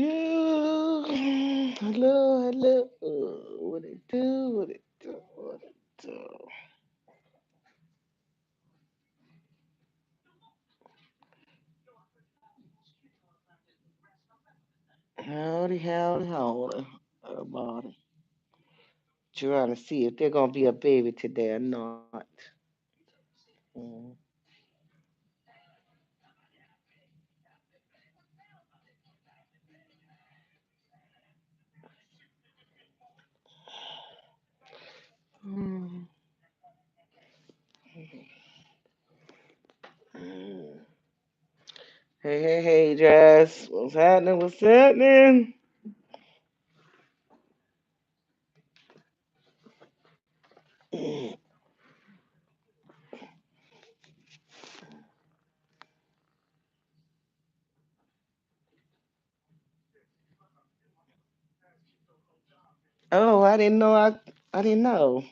Hello, hello. What it do? What it do? What it do? Howdy, howdy, howdy. Everybody. Trying to see if they're gonna be a baby today or not. Mm. Mm. Mm. Hey, hey, hey, Jess. What's happening? What's happening? Mm. Oh, I didn't know. I didn't know.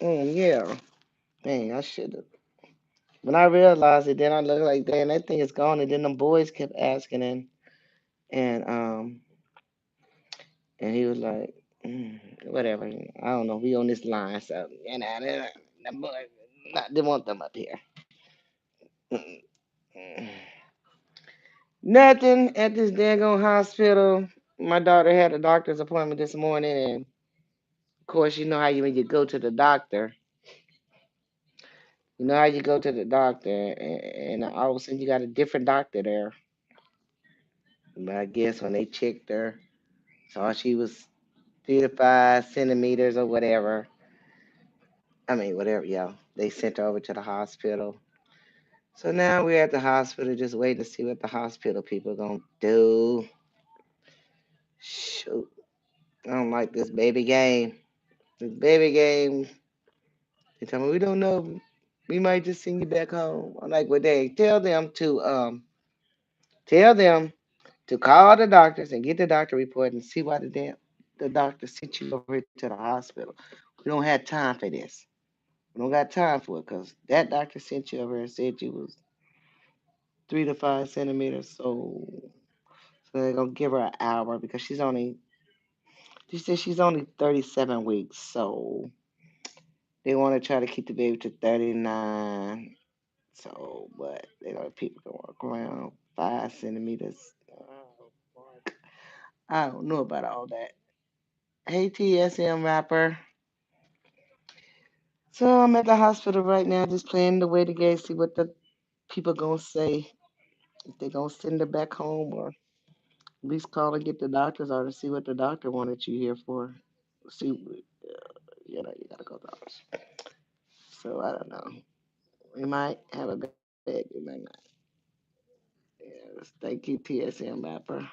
Yeah. Dang, I should have. When I realized it, then I looked like, damn, that thing is gone. And then the boys kept asking, and he was like, whatever. I don't know. We on this line, so the boy, not they want them up here. Mm, mm. Nothing at this daggone hospital. My daughter had a doctor's appointment this morning, and of course, you know how you when you go to the doctor, you know how you go to the doctor, and all of a sudden you got a different doctor there. But I guess when they checked her, saw she was 3 to 5 centimeters or whatever. I mean, whatever, yeah. They sent her over to the hospital. So now we're at the hospital just waiting to see what the hospital people gonna do. Shoot. I don't like this baby game. This baby game, they tell me we don't know. We might just send you back home. I'm like, well, they tell them to call the doctors and get the doctor report and see why the doctor sent you over to the hospital. We don't have time for this. We don't got time for it because that doctor sent you over and said you was 3 to 5 centimeters. So they're gonna give her an hour because she said she's only 37 weeks. So they want to try to keep the baby to 39. So, but they gonna people can walk around 5 centimeters. I don't know about all that. Hey, TSM rapper. So I'm at the hospital right now, just playing the waiting game, see what the people gonna say. If they gonna send her back home or at least call and get the doctor's order, see what the doctor wanted you here for. See, you gotta go to the hospital. So I don't know. We might have a baby, we might not. Yes, thank you, TSM rapper.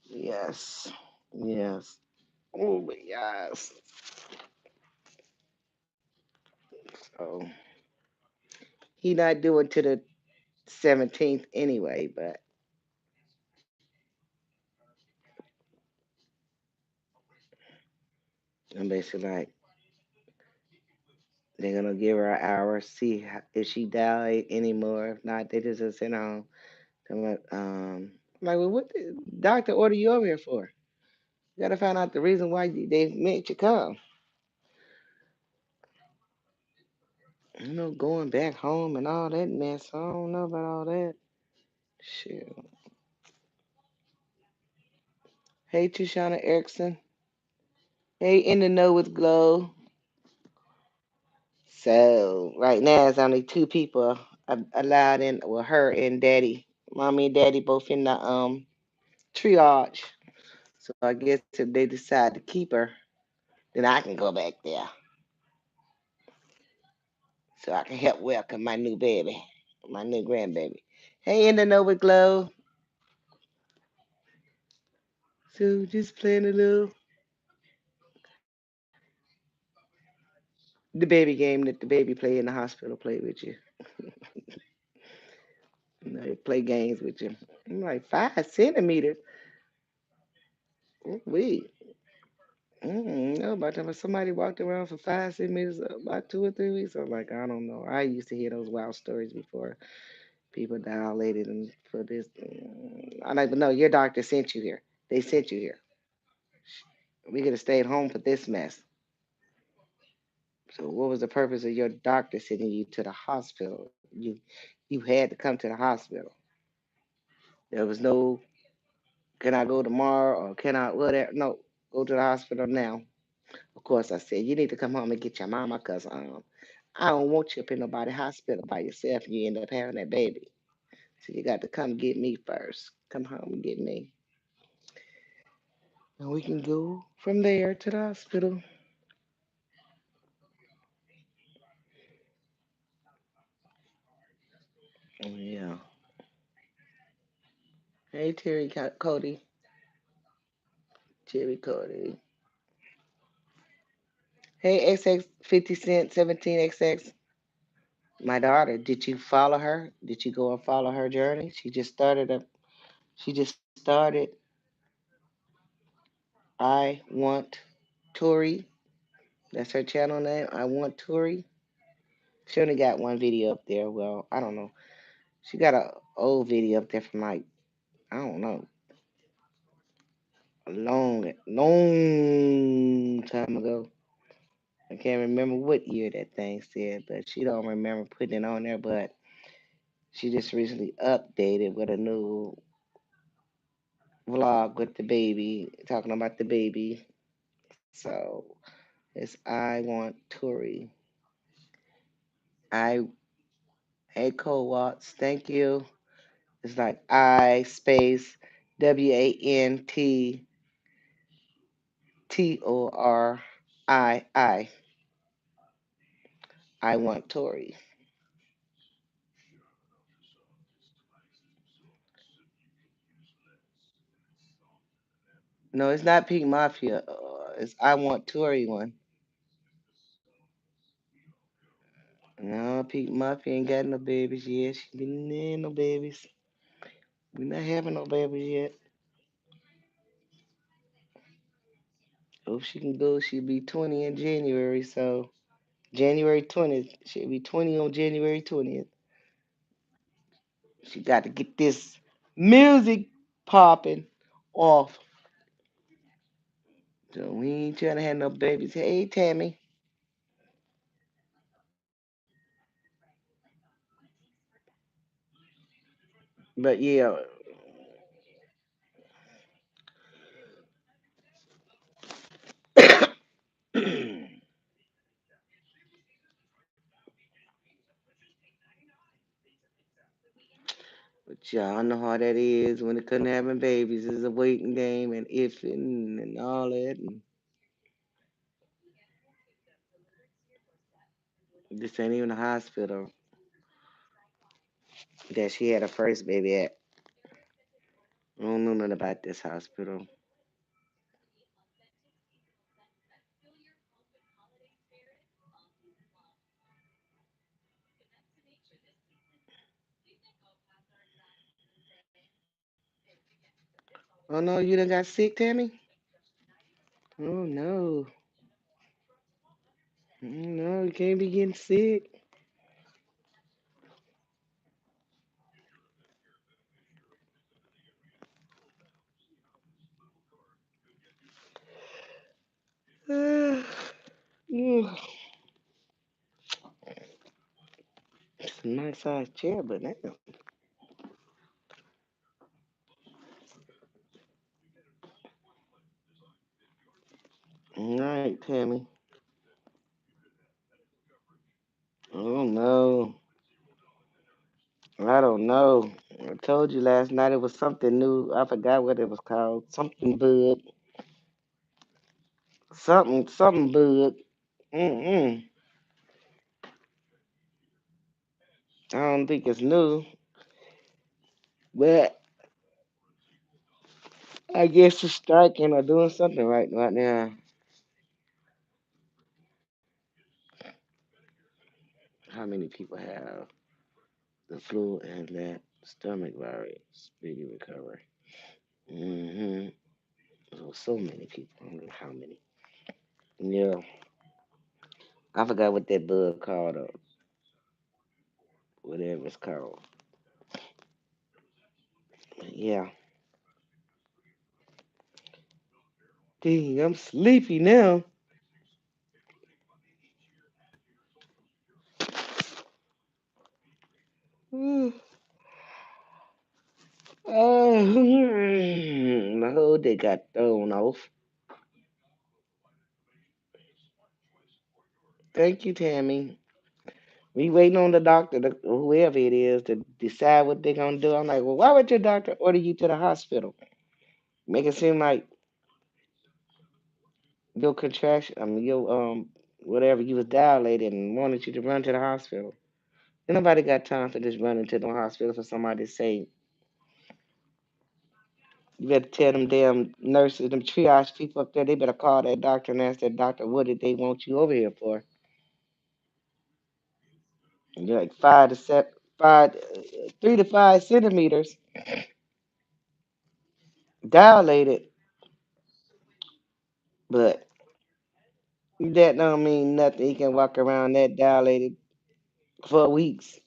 Yes, yes. Oh, but yes. So he not doing to the 17th anyway, but I'm basically like, they're gonna give her an hour, see if she died anymore. If not, they just send on. I'm like, well, what the doctor order you over here for? You gotta find out the reason why they made you come. You know, going back home and all that mess. I don't know about all that. Shit. Hey, Tushana Erickson. Hey, in the know with Glow. So right now it's only two people allowed in. Well, her and Daddy, Mommy and Daddy, both in the triage. So I guess if they decide to keep her, then I can go back there so I can help welcome my new baby, my new grandbaby. Hey, in the know with Glow. So just playing a little the baby game that the baby play in the hospital play with you. You know, they play games with you. I'm like 5 centimeters. We. No, by the time somebody walked around for 5 centimeters about 2 or 3 weeks, I'm like, I don't know. I used to hear those wild stories before. People dilated and for this. I don't even know. Your doctor sent you here. They sent you here. We could have stayed home for this mess. So what was the purpose of your doctor sending you to the hospital? You had to come to the hospital. There was no can I go tomorrow or can I whatever. No, go to the hospital now. Of course, I said you need to come home and get your mama because I don't want you up in nobody hospital by yourself and you end up having that baby. So you got to come get me first. Come home and get me, and we can go from there to the hospital. Oh, yeah. Hey Terry Cody, Terry Cody. Hey XX 50 Cent 17XX. My daughter, did you follow her? Did you go and follow her journey? She just started I want Tori. That's her channel name. I want Tori. She only got one video up there. Well, I don't know. She got a old video up there from like I don't know, a long time ago. I can't remember what year that thing said, but she don't remember putting it on there. But she just recently updated with a new vlog with the baby, talking about the baby. So it's I want Tori. I Echo Watts. Thank you. It's like I space WANTTORI. I want Tori. No, it's not Pink Mafia. It's I want Tori one. No, Pink Mafia ain't got no babies yet. She didn't have no babies. We not having no babies yet. Hope she can go. She'll be 20 in January. So January 20th. She'll be 20 on January 20th. She got to get this music popping off. So we ain't trying to have no babies. Hey, Tammy. But yeah, but y'all know how that is when it comes to having babies. It's a waiting game and if and all that. And this ain't even a hospital that she had her first baby at. I don't know nothing about this hospital. Oh no, you done got sick, Tammy? Oh no. No, you can't be getting sick. It's a nice size chair, but now. All right, Tammy. Oh no. I don't know. I told you last night it was something new. I forgot what it was called. Something bug. Something bug. Mm-mm. I don't think it's new, but I guess it's striking or doing something right now. How many people have the flu and that stomach virus? Speedy recovery. Mm-hmm. So many people. I don't know how many. Yeah. I forgot what that bug called or whatever it's called. Yeah. Dang, I'm sleepy now. My whole day got thrown off. Thank you, Tammy. We waiting on the doctor, whoever it is, to decide what they're gonna do. I'm like, well, why would your doctor order you to the hospital? Make it seem like your contraction, your whatever, you was dilated and wanted you to run to the hospital. Ain't nobody got time for just running to the hospital for somebody to say, you better tell them damn nurses, them triage people up there, they better call that doctor and ask that doctor what did they want you over here for. And you're like 3 to 5 centimeters dilated, but that don't mean nothing. He can walk around that dilated for weeks.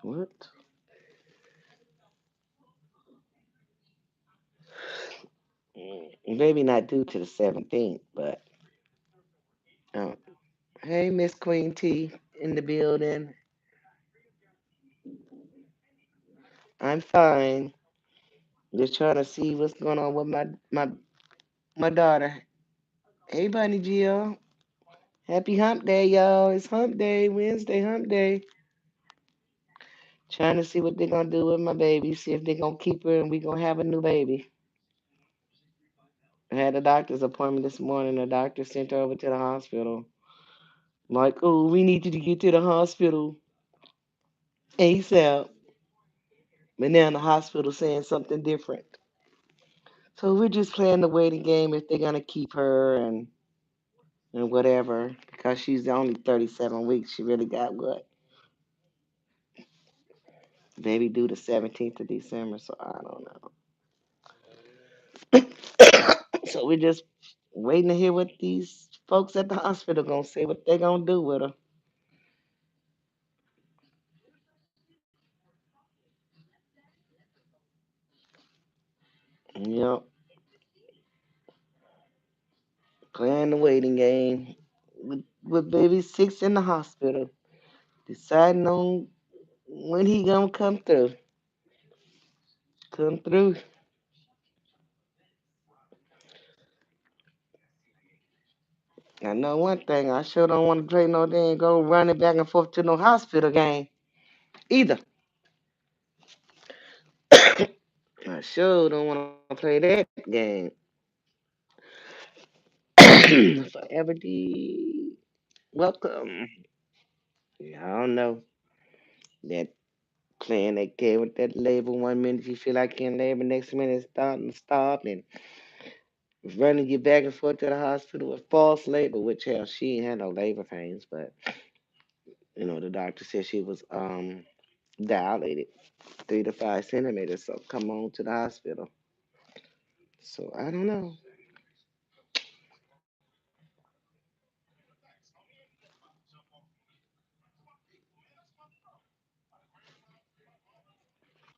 What? Maybe not due to the 17th, but um, hey, Miss Queen T in the building. I'm fine. Just trying to see what's going on with my daughter. Hey, Bunny Jill. Happy Hump Day, y'all. It's Hump Day, Wednesday, Hump Day. Trying to see what they're gonna do with my baby. See if they're gonna keep her and we gonna have a new baby. I had a doctor's appointment this morning. The doctor sent her over to the hospital. Like, oh, we need you to get to the hospital ASAP. But now the hospital saying something different. So we're just playing the waiting game if they're gonna keep her and whatever. Because she's only 37 weeks. She really got what? Baby due the 17th of December, so I don't know. So we're just waiting to hear what these folks at the hospital gonna say, what they gonna do with her. Yep, playing the waiting game with baby six in the hospital, deciding on when he gonna come through. Come through. I know one thing, I sure don't want to play no damn go running back and forth to no hospital game either. I sure don't want to play that game. Forever D. Welcome. Yeah, I don't know. That playing that game with that label. 1 minute you feel like you're in labor, next minute it's starting to stop and running you back and forth to the hospital with false labor, which hell she ain't had no labor pains, but the doctor said she was dilated 3 to 5 centimeters, so come on to the hospital. So I don't know.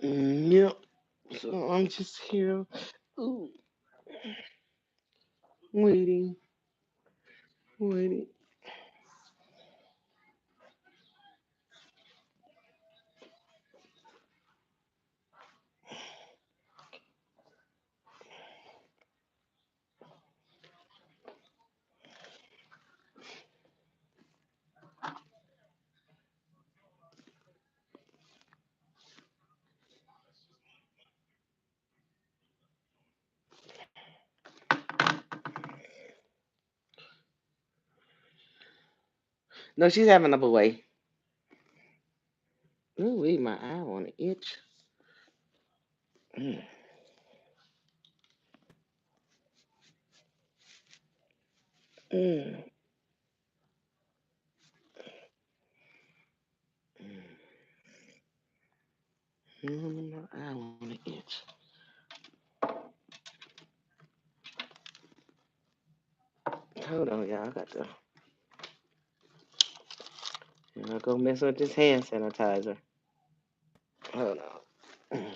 Yep. So I'm just here, ooh, waiting, waiting. No, she's having a boy. Ooh, my eye on to itch. Mm, mm, my eye on to itch. Hold on, y'all. I got to. I'm not gonna mess with this hand sanitizer. Hold on.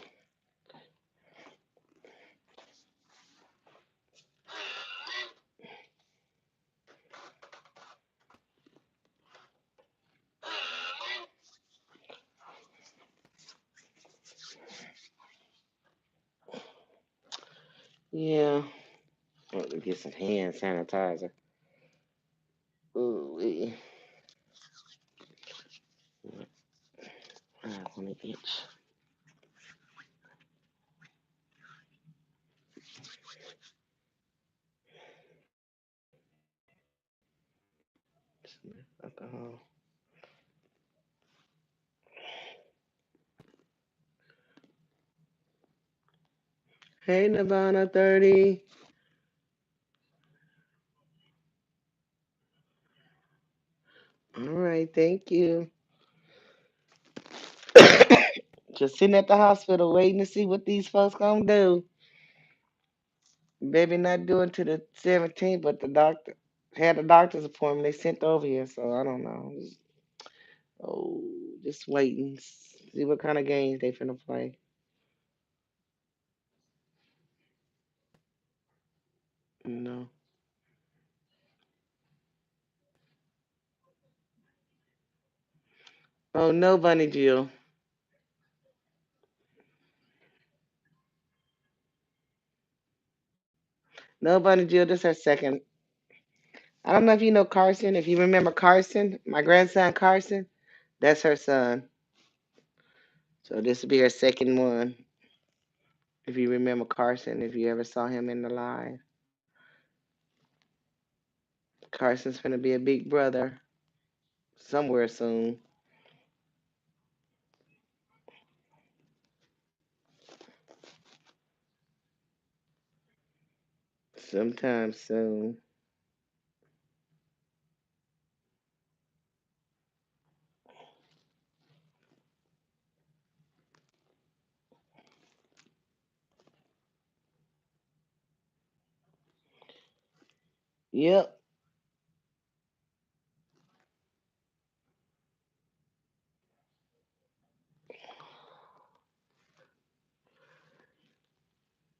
Yeah. Let me get some hand sanitizer. Ooh, I want to itch. Alcohol. Hey, Nirvana 30. All right, thank you. Just sitting at the hospital waiting to see what these folks gonna do. Baby not doing to the 17th, but the doctor had a doctor's appointment. They sent over here, so I don't know. Oh, just waiting. See what kind of games they finna play. No. Oh no, Bunny Jill. No, Bunny Jill. This is her second. I don't know if you know Carson. If you remember Carson, my grandson Carson, that's her son. So this will be her second one. If you remember Carson, if you ever saw him in the live, Carson's gonna be a big brother somewhere soon. Sometime soon. Yep.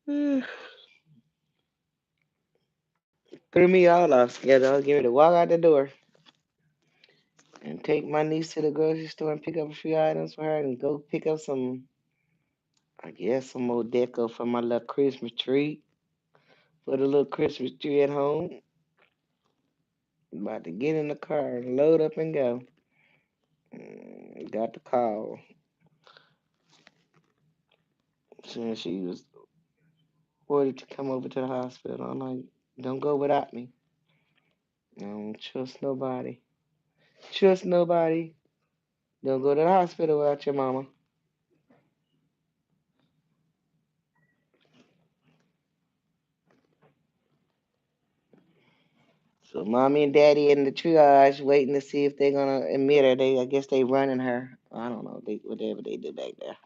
Threw me all off together. I was getting ready to walk out the door and take my niece to the grocery store and pick up a few items for her and go pick up some, I guess, some more deco for my little Christmas tree. For the little Christmas tree at home. About to get in the car and load up and go. Got the call. Saying she was ordered to come over to the hospital. I'm like, don't go without me. I don't trust nobody. Trust nobody. Don't go to the hospital without your mama. So mommy and daddy in the triage waiting to see if they're gonna admit her. I guess they running her. I don't know. Whatever they do back there.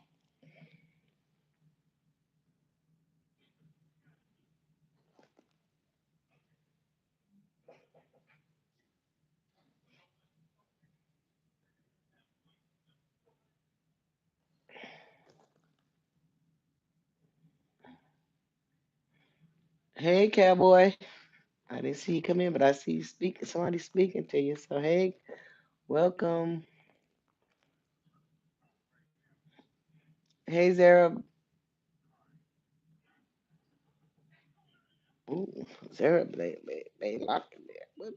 Hey cowboy. I didn't see you come in, but I see you speaking. Somebody speaking to you. So hey, welcome. Hey Zara. Ooh, Zara Baylock in there. What?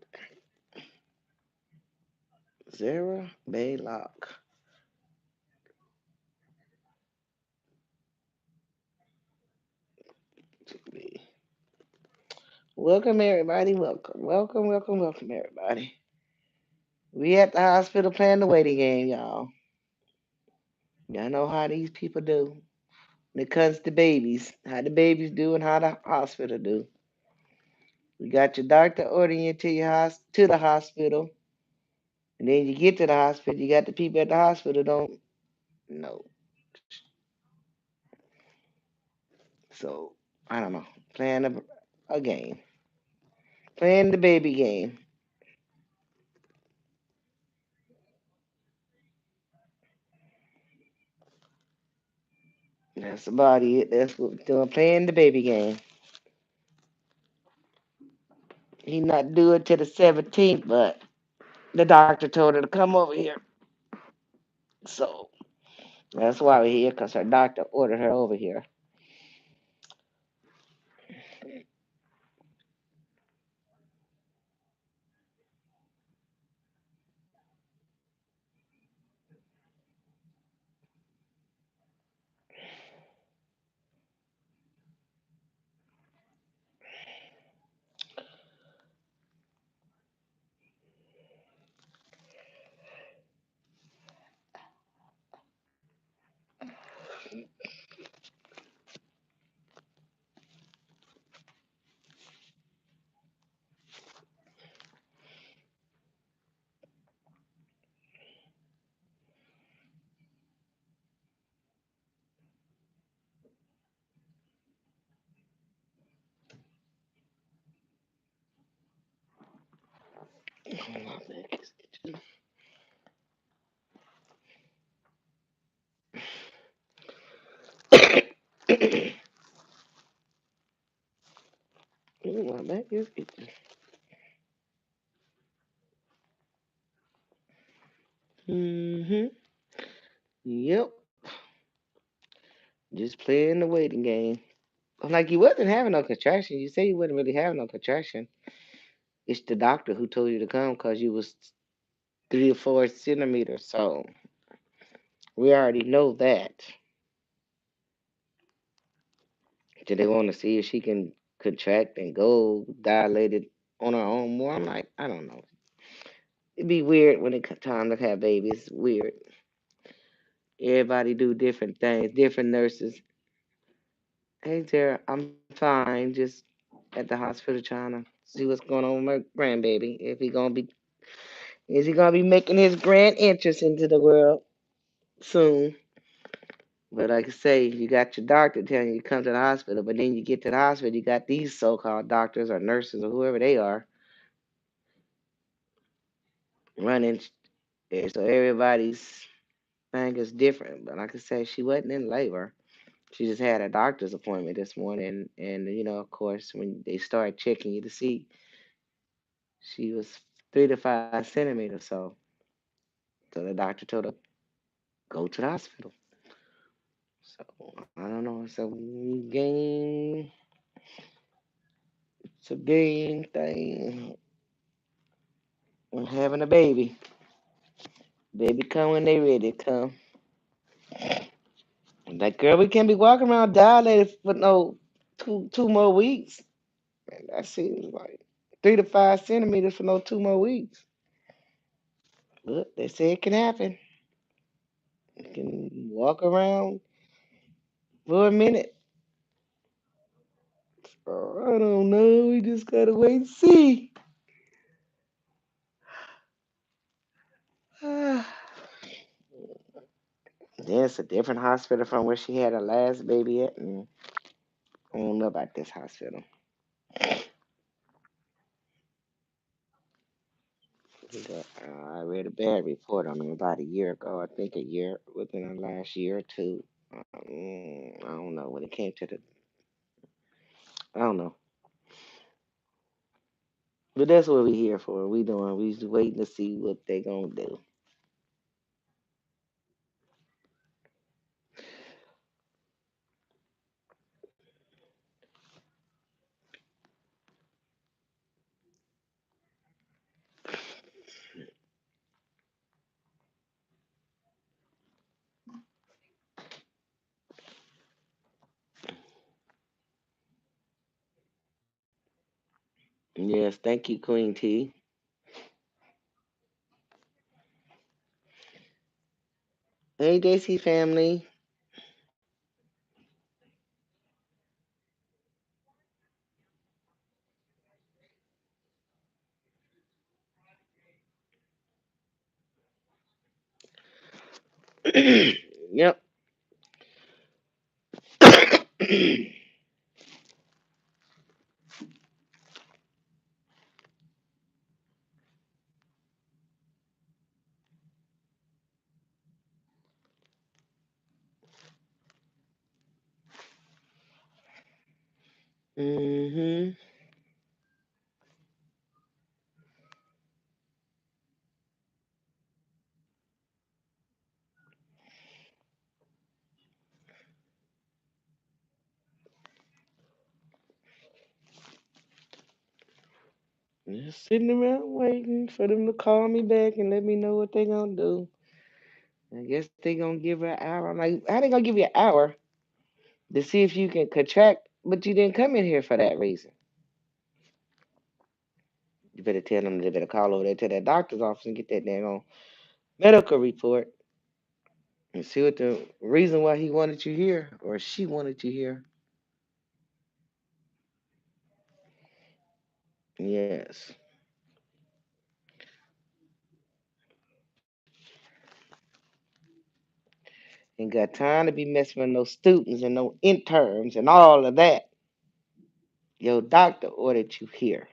Zara Baylock. Welcome everybody. Welcome. Welcome, welcome, welcome everybody. We at the hospital playing the waiting game, y'all. Y'all know how these people do. When it comes to babies, how the babies do and how the hospital do. You got your doctor ordering you to to the hospital, and then you get to the hospital. You got the people at the hospital don't know. So I don't know. Playing a game, playing the baby game. That's about it. That's what we're doing. Playing the baby game. He not due it to the 17th, but the doctor told her to come over here. So that's why we're here, because her doctor ordered her over here. My back is itching. My back is itching. Mm-hmm. Yep. Just playing the waiting game. Like you wasn't having no contraction. You say you wasn't really having no contraction. It's the doctor who told you to come because you was 3 or 4 centimeters. So we already know that. Do they want to see if she can contract and go dilated on her own more? I'm like, I don't know. It'd be weird when it time to have babies. Weird. Everybody do different things. Different nurses. Hey there, I'm fine. Just at the hospital trying to see what's going on with my grandbaby. If he gonna be, is he gonna be making his grand entrance into the world soon? But like I say, you got your doctor telling you to come to the hospital, but then you get to the hospital, you got these so-called doctors or nurses or whoever they are running, and so everybody's thing is different. But like I say, she wasn't in labor. She just had a doctor's appointment this morning, and of course, when they start checking you to see, she was 3 to 5 centimeters. So the doctor told her go to the hospital. So I don't know. It's a game thing. I'm having a baby. Baby come when they ready to come. Like girl, we can't be walking around dilated for no two more weeks. And that seems like 3 to 5 centimeters for no 2 more weeks. But they say it can happen. You can walk around for a minute. So I don't know. We just gotta wait and see. Then it's a different hospital from where she had her last baby at, and I don't know about this hospital. I read a bad report on them about a year ago. I think a year within the last year or two. I don't know when it came to the. I don't know, but that's what we here for. We doing. We just waiting to see what they gonna do. Yes, thank you, Queen T. Hey, JC family. Yep. hmm Just sitting around waiting for them to call me back and let me know what they gonna do. I guess they gonna give her an hour. I'm like, how they gonna give you an hour to see if you can contract, but you didn't come in here for that reason? You better tell them they better call over there to that doctor's office and get that damn medical report and see what the reason why he wanted you here or she wanted you here. Yes. Ain't got time to be messing with no students and no interns and all of that. Your doctor ordered you here.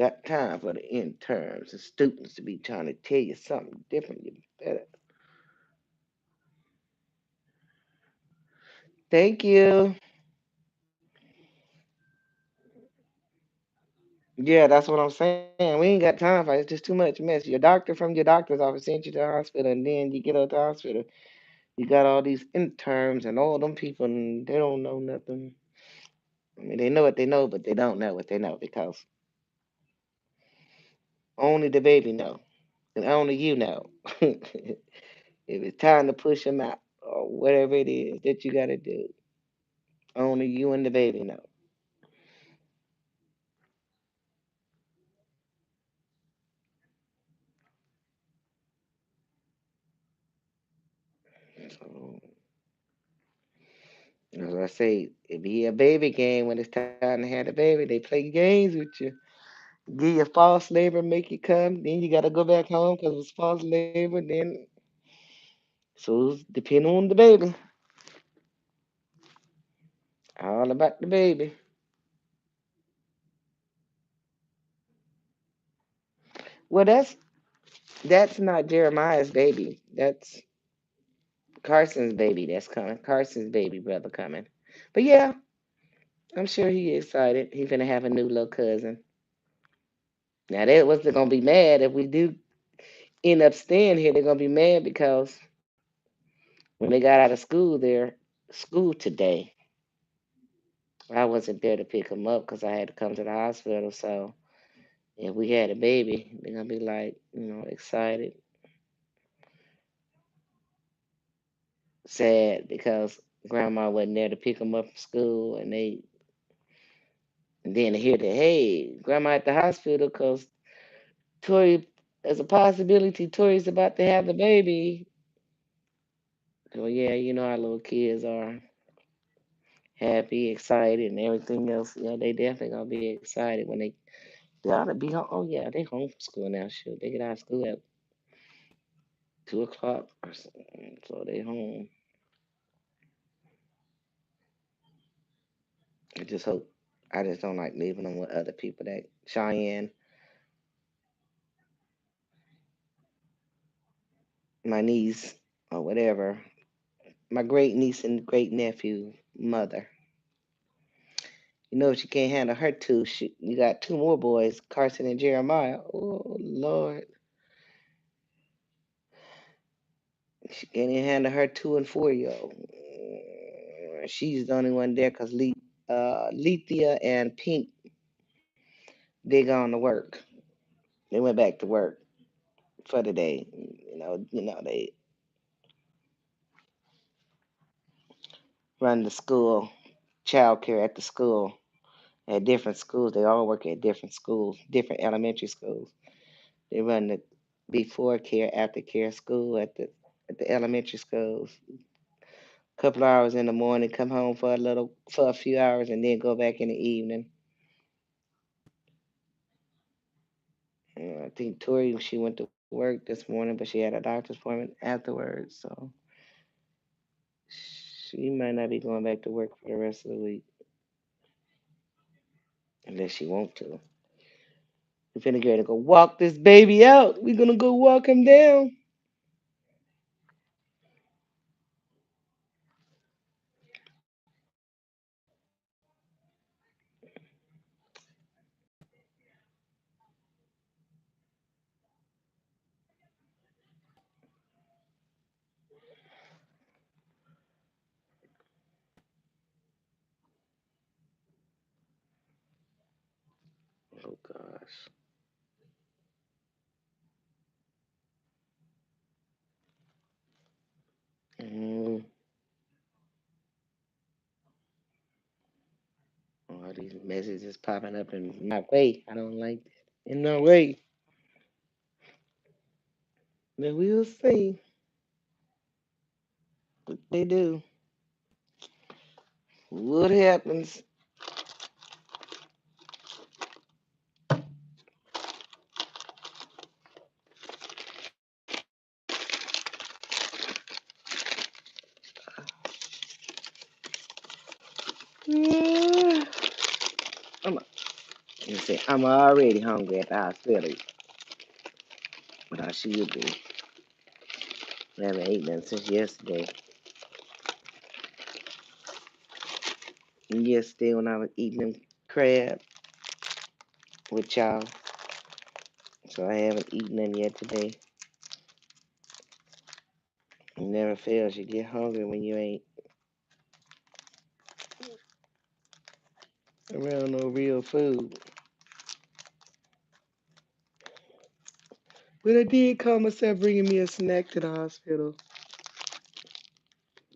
got time for the interns and students to be trying to tell you something different. You better. Thank you. Yeah, that's what I'm saying. We ain't got time for it. It's just too much mess. Your doctor from your doctor's office sent you to the hospital, and then you get out the hospital. You got all these interns and all them people, and they don't know nothing. I mean, they know what they know, but they don't know what they know because only the baby know, and only you know. If it's time to push them out or whatever it is that you got to do, only you and the baby know. So, as I say, it be a baby game when it's time to have the baby. They play games with you. Give you false labor, make you come. Then you got to go back home because it's false labor. Then, so it's depending on the baby. All about the baby. Well, that's not Jeremiah's baby. That's Carson's baby. That's coming. Carson's baby brother coming. But yeah, I'm sure he excited. He's gonna have a new little cousin. Now they was gonna be mad if we do end up staying here. They're gonna be mad because when they got out of school today, I wasn't there to pick him up because I had to come to the hospital. So if we had a baby, they're gonna be like, excited, sad because grandma wasn't there to pick him up from school, and then to hear that, hey, grandma at the hospital because Tori, there's a possibility Tori's about to have the baby. So yeah, you know how little kids are happy, excited, and everything else. Yeah, they definitely gonna be excited when they ought to be home. Oh yeah, they home from school now. Shoot, they get out of school at 2 o'clock or something, so they home. I just hope. I just don't like leaving them with other people. That Cheyenne, my niece or whatever, my great niece and great nephew mother. You know, she can't handle her two. You got two more boys, Carson and Jeremiah. Oh, Lord. She can't even handle her 2 and 4 year old. She's the only one there because Lethea and Pink, they gone to work. They went back to work for the day. They run the school, child care at the school, at different schools. They all work at different schools, different elementary schools. They run the before care, after care school at the elementary schools. Couple hours in the morning, come home for a few hours, and then go back in the evening. I think Tori she went to work this morning, but she had a doctor's appointment afterwards, so she might not be going back to work for the rest of the week unless she want to. We're finna get to go walk this baby out. We're gonna go walk him down. Oh gosh. Mm, all these messages popping up in my way. I don't like that. In no way. But we'll see what they do. What happens? I'm, let me see. Listen, I'm already hungry at the hospital, but I should be. I haven't eaten nothing since yesterday. And yesterday when I was eating them crab with y'all, so I haven't eaten them yet today. It never fails. You get hungry when you ain't around no real food. But I did call myself bringing me a snack to the hospital.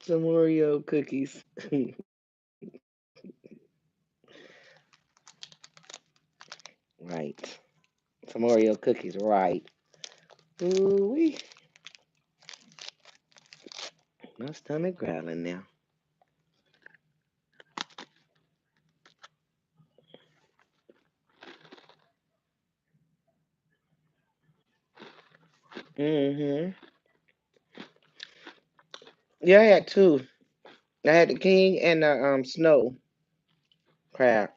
Some Oreo cookies. Right. Some Oreo cookies, right. Ooh wee. My stomach growling now. Mm-hmm. Yeah, I had two. I had the king and the snow crab.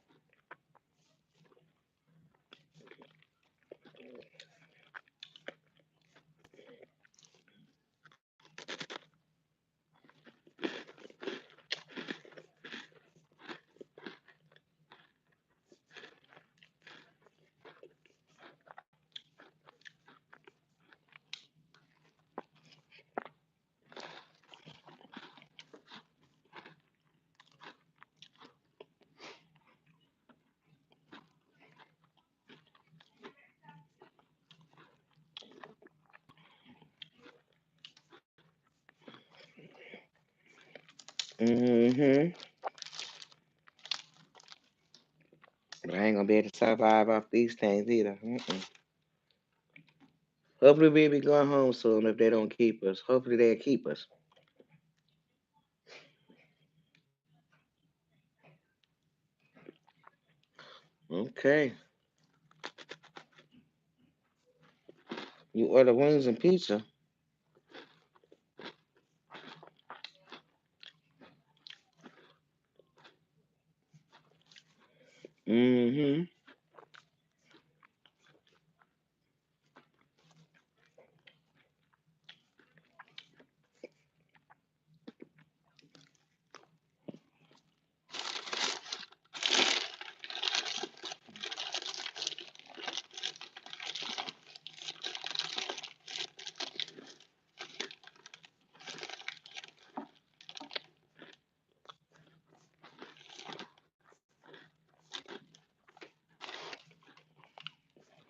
Mm-hmm. But I ain't gonna be able to survive off these things either. Mm-mm. Hopefully we'll be going home soon if they don't keep us. Hopefully they'll keep us. Okay. You order wings and pizza. Mm-hmm.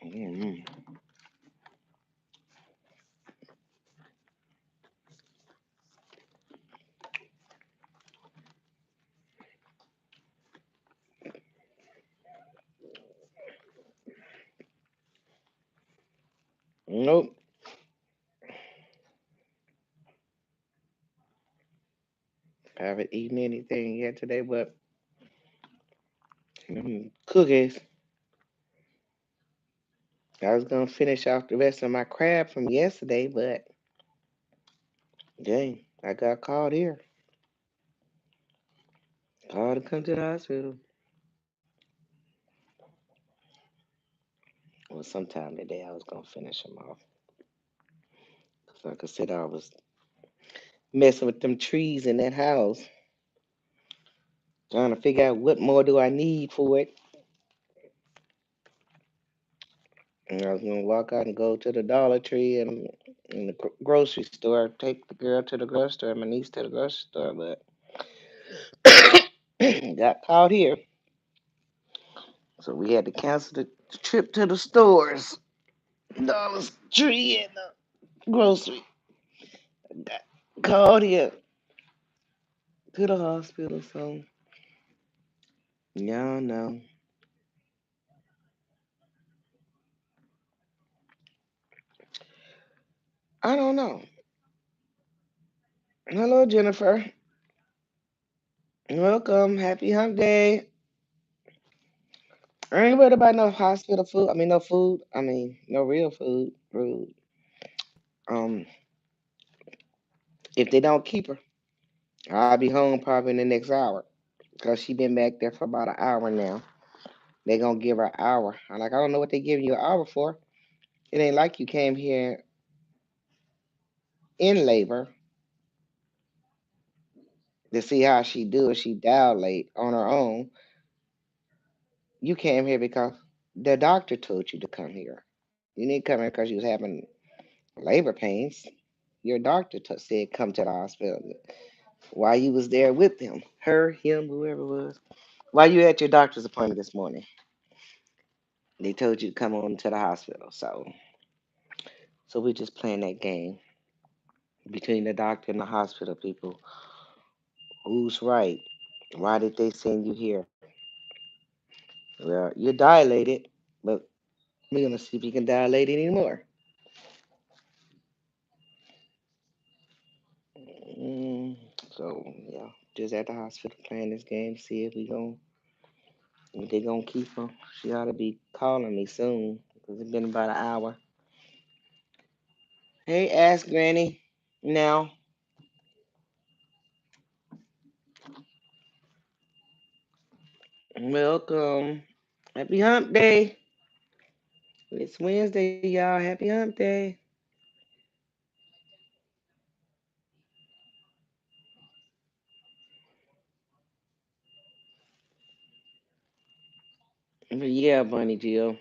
Mm-hmm. Nope. Haven't eaten anything yet today, but cookies. I was gonna finish off the rest of my crab from yesterday, but dang, I got called here. Called to come to the hospital. Well, sometime today I was gonna finish them off. 'Cause like I said, I was messing with them trees in that house, trying to figure out what more do I need for it. And I was gonna walk out and go to the Dollar Tree and in the grocery store, take the girl to the grocery store, my niece to the grocery store, but got caught here. So we had to cancel the trip to the stores, Dollar Tree and the grocery. Got called here to the hospital. So y'all know. I don't know. Hello, Jennifer. Welcome. Happy hump day. I ain't worried about no hospital food. I mean, no food. I mean, no real food. Rude. Um, if they don't keep her, I'll be home probably in the next hour because she been back there for about an hour now. They gonna give her an hour. I'm like, I don't know what they giving you an hour for. It ain't like you came here in labor to see how she do if she dilate on her own. You came here because the doctor told you to come here. You didn't come here because you was having labor pains. Your doctor said come to the hospital. While you was there with him, her, him, whoever it was. While you at your doctor's appointment this morning, they told you to come on to the hospital. So we just playing that game between the doctor and the hospital people. Who's right? Why did they send you here? Well, you're dilated, but we're gonna see if you can dilate anymore. Mm, so yeah, just at the hospital playing this game. See if they gonna keep her. She ought to be calling me soon because it's been about an hour. Hey, ask Granny. Now, welcome. Happy Hump Day. It's Wednesday, y'all. Happy Hump Day. But yeah, Bunny Jill.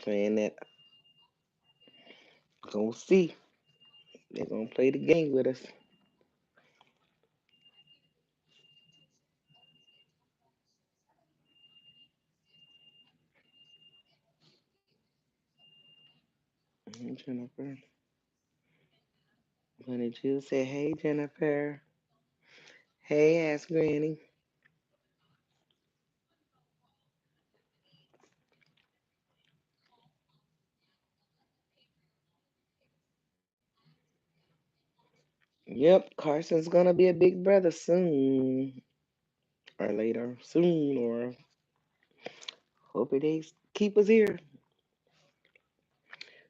Playing that. Gonna see. They're gonna play the game with us. Jennifer. Bunny Jill said, hey, Jennifer. Hey, ask Granny. Yep, Carson's gonna be a big brother soon. Or later. Soon, or hope they keep us here.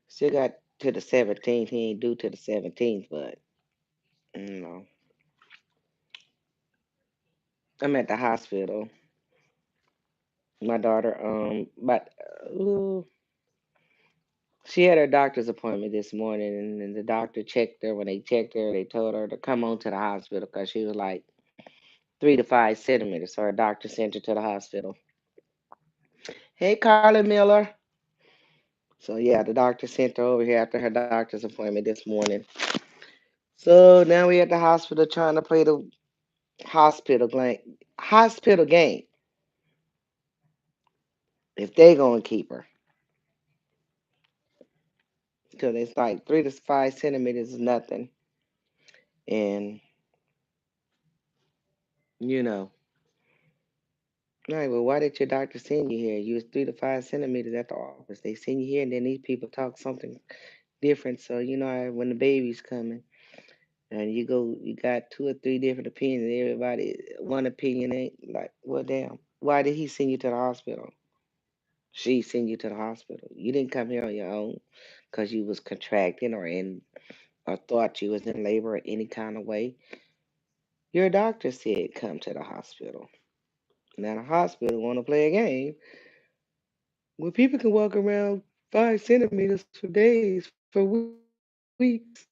Still got to the 17th. He ain't due to the 17th, but, you know. I'm at the hospital. My daughter, but she had her doctor's appointment this morning, and the doctor checked her. When they checked her, they told her to come on to the hospital because she was like 3 to 5 centimeters. So her doctor sent her to the hospital. Hey, Carla Miller. So yeah, the doctor sent her over here after her doctor's appointment this morning. So now we at the hospital trying to play the hospital game. If they gonna keep her, because it's like 3 to 5 centimeters is nothing, and you know. All right, well, why did your doctor send you here? You was 3 to 5 centimeters at the office. They send you here, and then these people talk something different. So you know when the baby's coming, and you got 2 or 3 different opinions. Everybody, one opinion ain't like, well, damn. Why did he send you to the hospital? She sent you to the hospital. You didn't come here on your own because you was contracting or thought you was in labor in any kind of way. Your doctor said come to the hospital. Now the hospital want to play a game where people can walk around 5 centimeters for days, for weeks.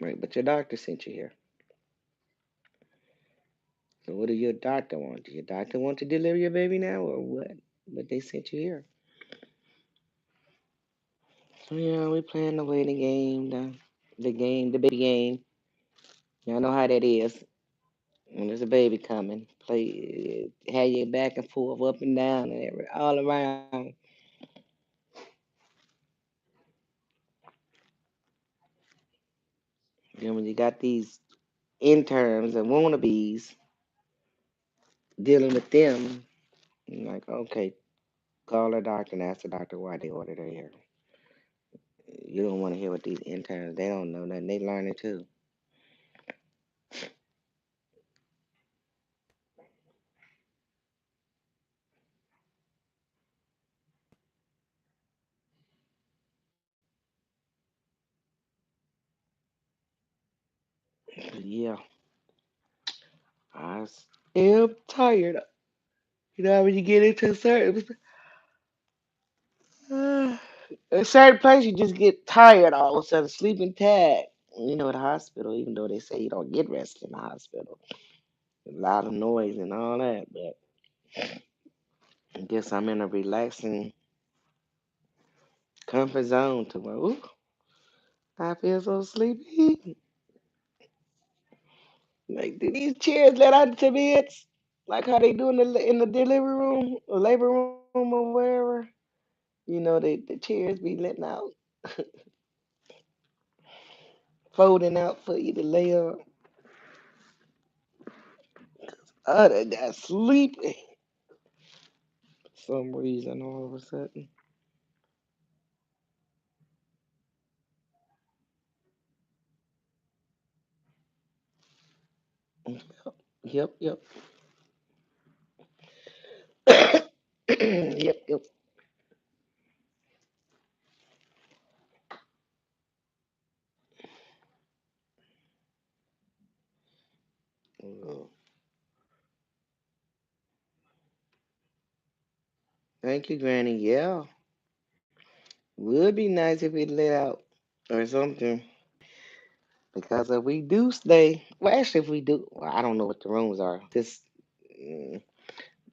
Right, but your doctor sent you here. So what did your doctor want? Did your doctor want to deliver your baby now or what? But they sent you here. So yeah, we playing the waiting game, the baby game. Y'all know how that is. When there's a baby coming, play, have you back and forth, up and down, and all around. Then when you got these interns and wannabes dealing with them, you're like, okay, call the doctor and ask the doctor why they ordered her here. You don't want to hear what these interns, they don't know nothing. They learning too. But yeah, I am tired. You know, when you get into a certain place, you just get tired all of a sudden, sleeping tired. You know, at the hospital, even though they say you don't get rest in the hospital, a lot of noise and all that. But I guess I'm in a relaxing comfort zone to where, ooh, I feel so sleepy. Like, do these chairs let out the beds? Like how they do in the delivery room or labor room or wherever? You know, the chairs be letting out, folding out for you to lay on. I done got sleepy for some reason all of a sudden. Yep, yep. Yep, yep. Uh, Thank you, Granny. Yeah, would be nice if it let out or something. Because if we do stay, well, actually, if we do, well, I don't know what the rooms are. Mm,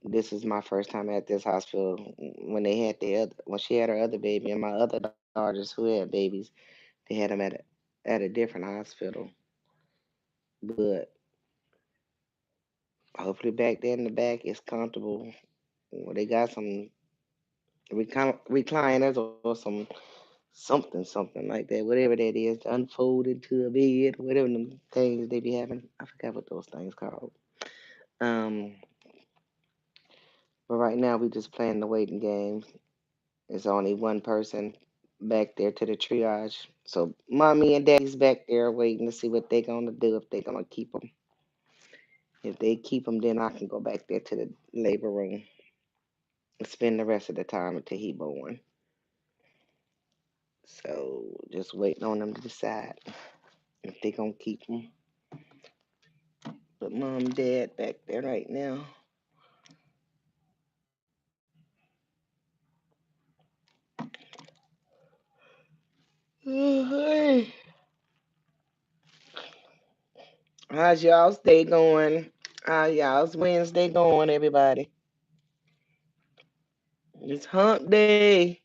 this is my first time at this hospital. When they had when she had her other baby and my other daughters who had babies, they had them at a different hospital. But hopefully back there in the back it's comfortable. Well, they got some recliners or some something like that, whatever that is, unfold into a bed, whatever them things they be having. I forgot what those things called. Um, but right now we just playing the waiting game. It's only one person back there to the triage. So mommy and daddy's back there waiting to see what they gonna do if they gonna keep them. If they keep them, then I can go back there to the labor room and spend the rest of the time until he born. So just waiting on them to decide if they gonna keep them. But mom and dad back there right now. Hey, how's y'all's day going? How y'all's Wednesday going, everybody? It's hump day.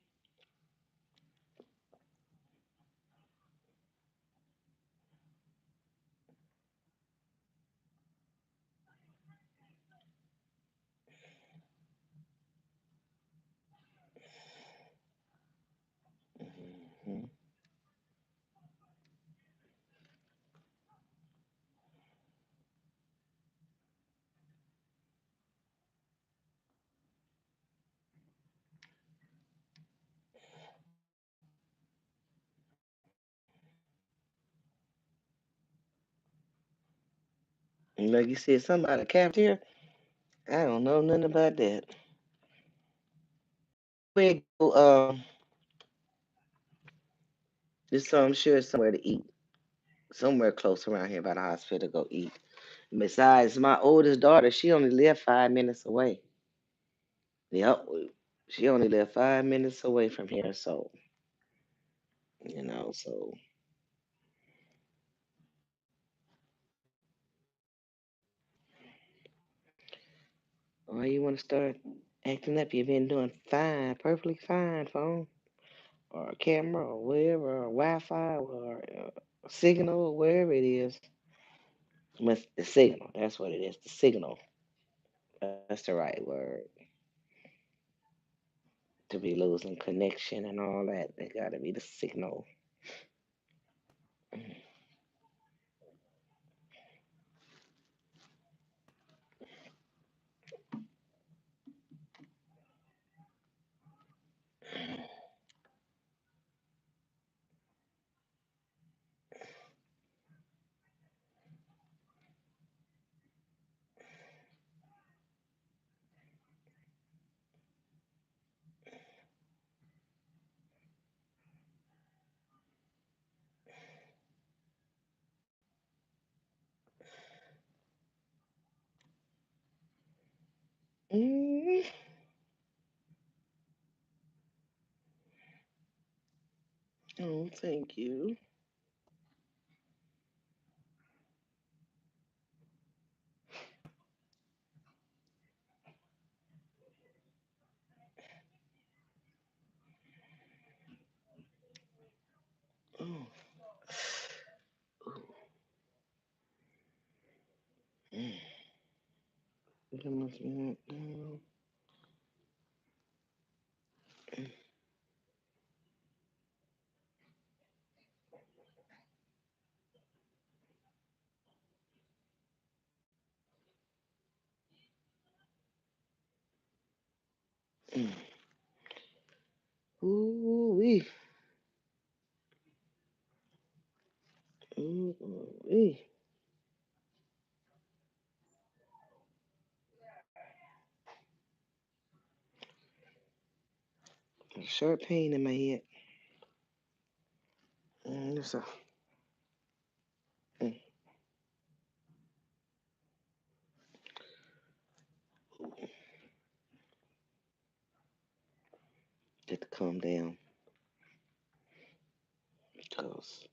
Mhm. And like you said, something about a cafeteria. I don't know nothing about that. We go, just so I'm sure somewhere to eat, somewhere close around here by the hospital to go eat. Besides, my oldest daughter, she only lived 5 minutes away. Yep, she only lived 5 minutes away from here, so so why you want to start acting up? You've been doing fine, perfectly fine, phone or camera or whatever, or Wi-Fi or signal or wherever it is. The signal, that's what it is. The signal, that's the right word. To be losing connection and all that, they gotta be the signal. Oh, thank you. Oh, mm. That must be it. Mm. Ooh wee. Ooh wee. A sharp pain in my head. So, mm, get to calm down. Cause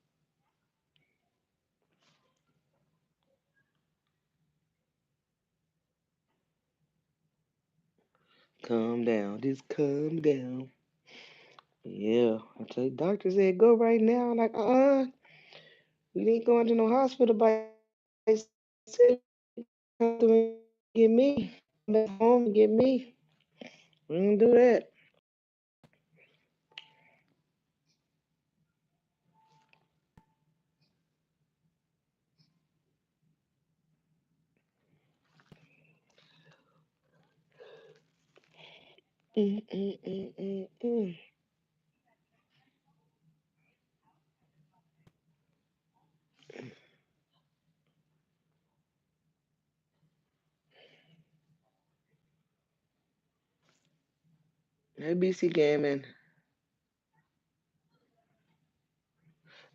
calm down. Just calm down. Yeah. I tell you, doctor said go right now. I'm like, you ain't going to no hospital by yourself. Come to me, get me. Come back home and get me. We don't do that. Mm, mm, mm, mm, mm. Hey, BC Gaming.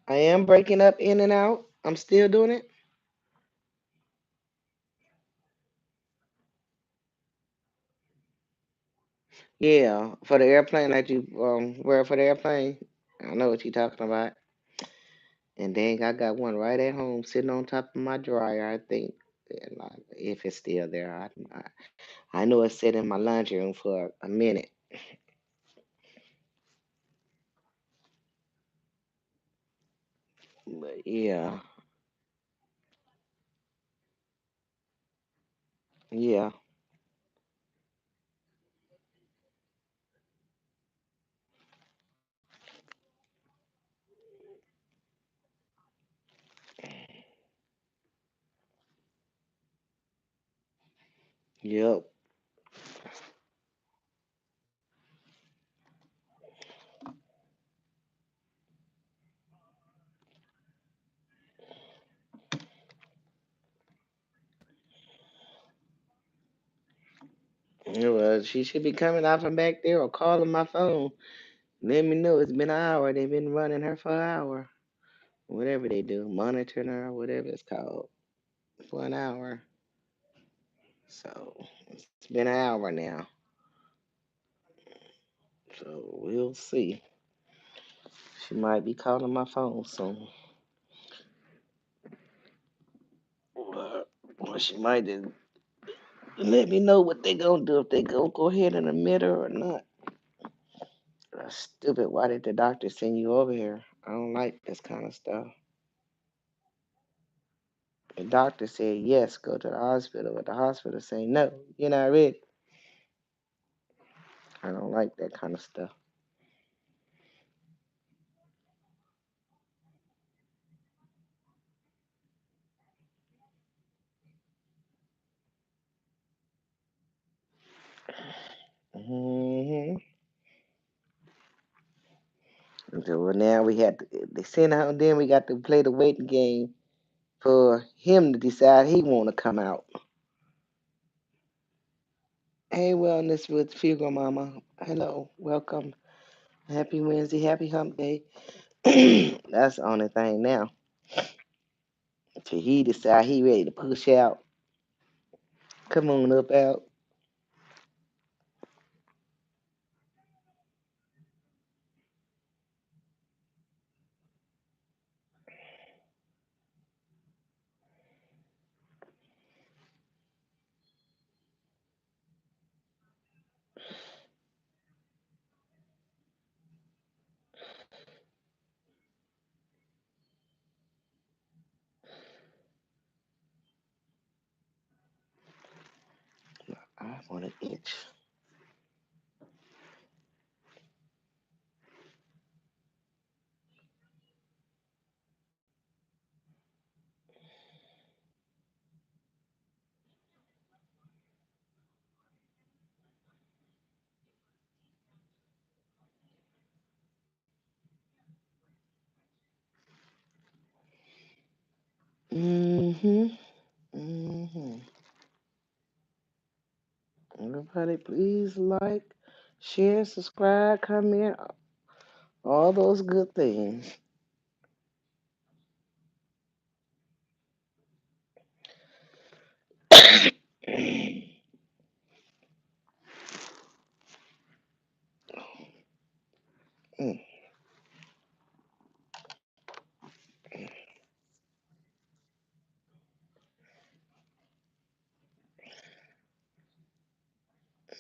I am breaking up in and out. I'm still doing it. Yeah, for the airplane that you wear for the airplane. I know what you're talking about. And dang, I got one right at home sitting on top of my dryer. I think, and, if it's still there. I know it's sitting in my laundry room for a minute. But yeah, yeah, yep. Well, she should be coming out from back there or calling my phone. Let me know it's been an hour. They've been running her for an hour. Whatever they do, monitoring her, whatever it's called, for an hour. So it's been an hour now. So we'll see. She might be calling my phone soon. Or she might just let me know what they gonna do, if they gonna go ahead and admit her or not. That's stupid. Why did the doctor send you over here? I don't like this kind of stuff. The doctor said yes, go to the hospital, but the hospital say no, you're not ready. I don't like that kind of stuff. Hmm. So well, now we had to, they sent out, and then we got to play the waiting game for him to decide he want to come out. Hey, Wellness with Fugo Mama. Hello, welcome. Happy Wednesday, happy hump day. That's the only thing now. Till he decide he ready to push out. Come on up out. on an inch. Mm-hmm. Mm-hmm. Everybody, please like, share, subscribe, comment, all those good things. Mm,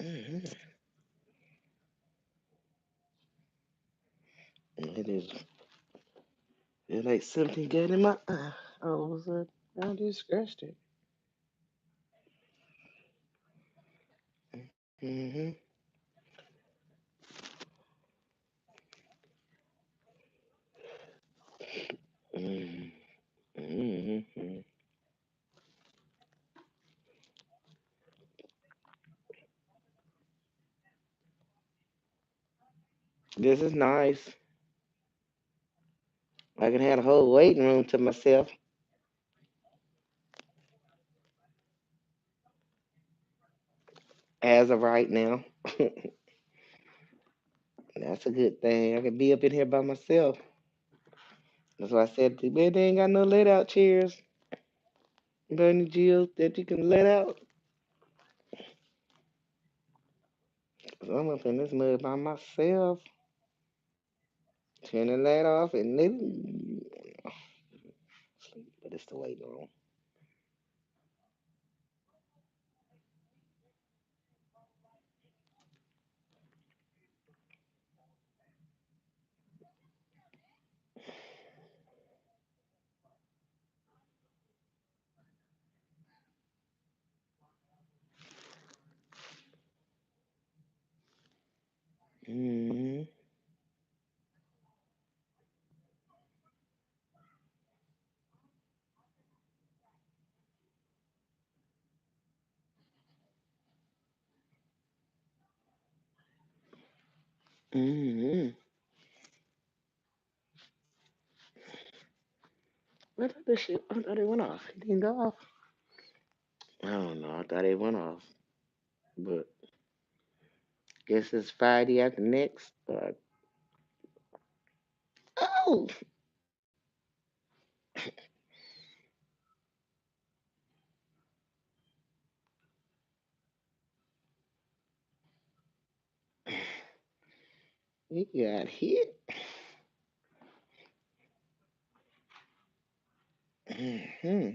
mhm. It is. It's like something got in my eye. All of a sudden, I just scratched it. Mm-hmm. Mm-hmm. Mm-hmm. This is nice. I can have a whole waiting room to myself as of right now. That's a good thing. I can be up in here by myself. That's why I said, too bad they ain't got no let out chairs, Bernie Jill, that you can let out. 'Cause I'm up in this mud by myself. Turn the light off and let sleep. But it's the waiting room. Mm-hmm. Mm-hmm. What thought this shit? I thought it went off. It didn't go off. I don't know. I thought it went off. But guess it's Friday after next. Oh, we got hit. Mm-hmm.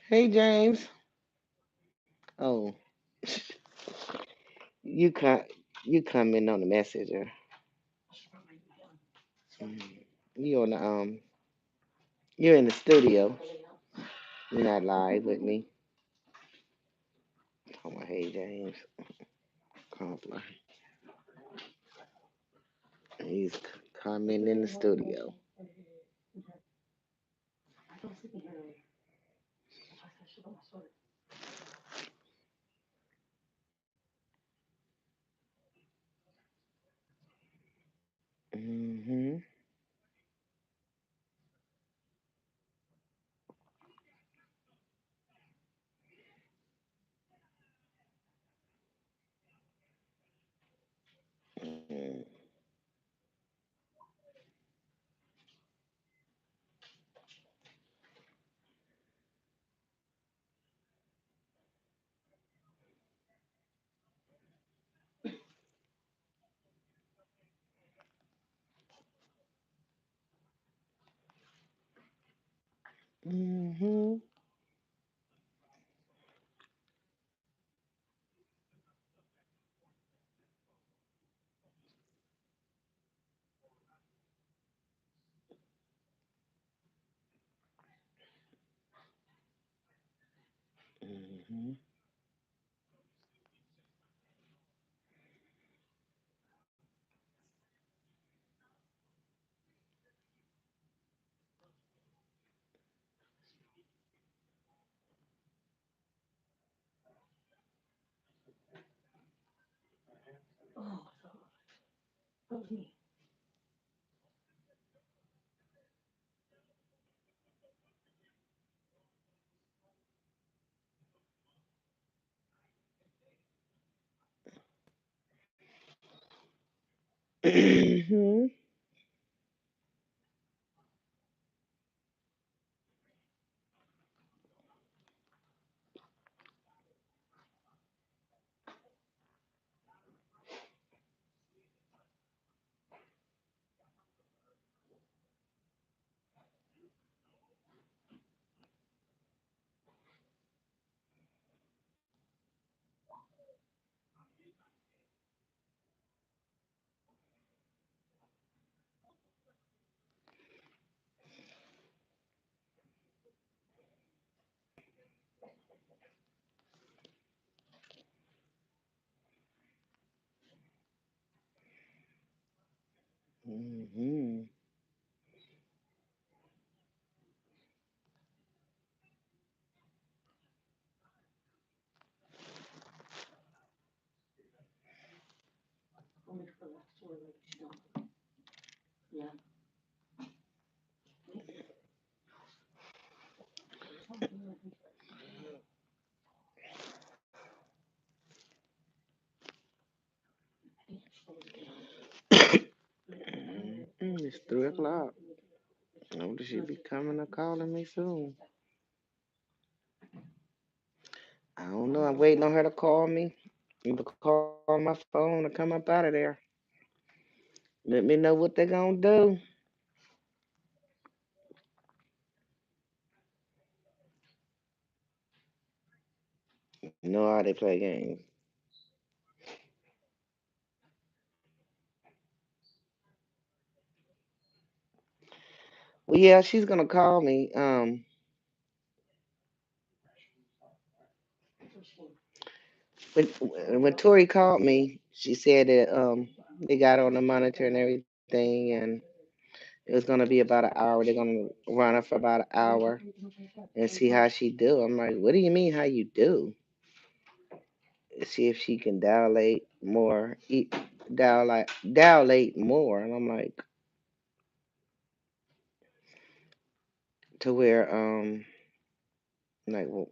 Hey, James. Oh, you come. You come in on the messenger. Mm. You on the You're in the studio. You're not live with me. Oh my, hey James. Compline. He's coming in the studio. Mm-hmm. Mm-hmm. Mhm. Mhm. Mhm. It's 3 o'clock. I wonder she be coming or calling me soon. I don't know. I'm waiting on her to call me. To call my phone to come up out of there. Let me know what they gonna do. You know how they play games. Well, yeah, she's gonna call me. When when Tori called me, she said that they got on the monitor and everything, and it was gonna be about an hour. They're gonna run her for about an hour and see how she do. I'm like, what do you mean how you do? See if she can dilate more. And I'm like, to where like, well,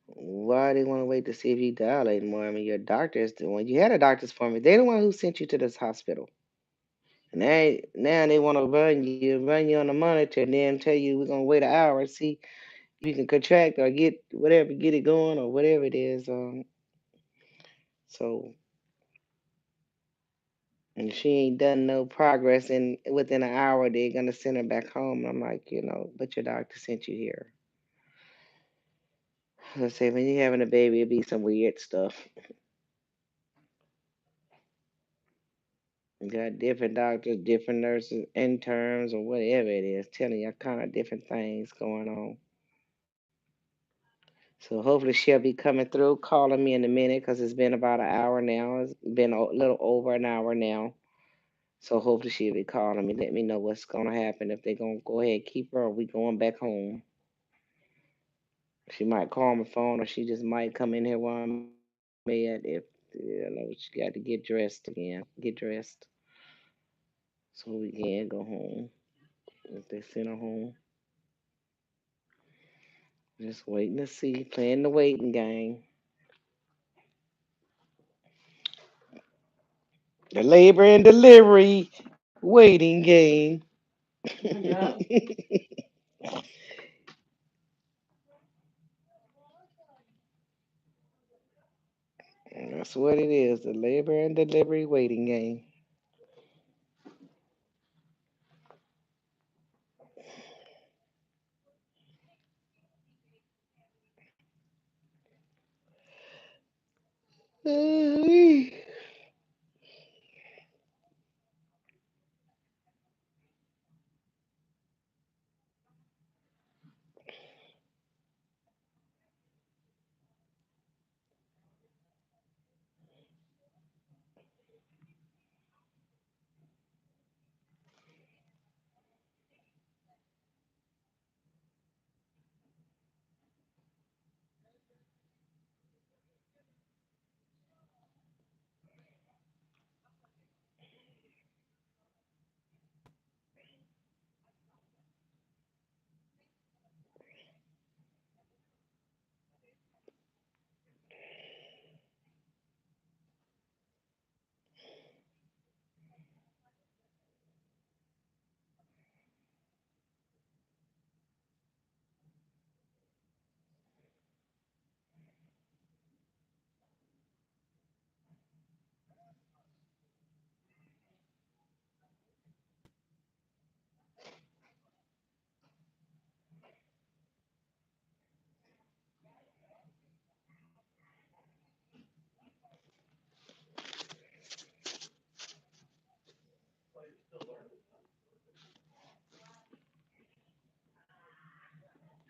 why they want to wait to see if you dilate more? I mean, your doctor is the one. You had a doctor's appointment. They're the one who sent you to this hospital. And now they want to run you on the monitor, and then tell you we're gonna wait an hour and see if you can contract or get whatever, get it going or whatever it is. So and she ain't done no progress, and within an hour they're gonna send her back home. I'm like, but your doctor sent you here. I say when you're having a baby, it be some weird stuff. You got different doctors, different nurses, interns, or whatever it is, telling you kind of different things going on. So hopefully she'll be coming through, calling me in a minute, because it's been about an hour now. It's been a little over an hour now. So hopefully she'll be calling me, let me know what's gonna happen, if they're gonna go ahead and keep her or we going back home. She might call my phone, or she just might come in here while I'm at. If she got to get dressed again, get dressed, so we can go home. If they send her home, just waiting to see, playing the waiting game, the labor and delivery waiting game. That's what it is, the labor and delivery waiting game.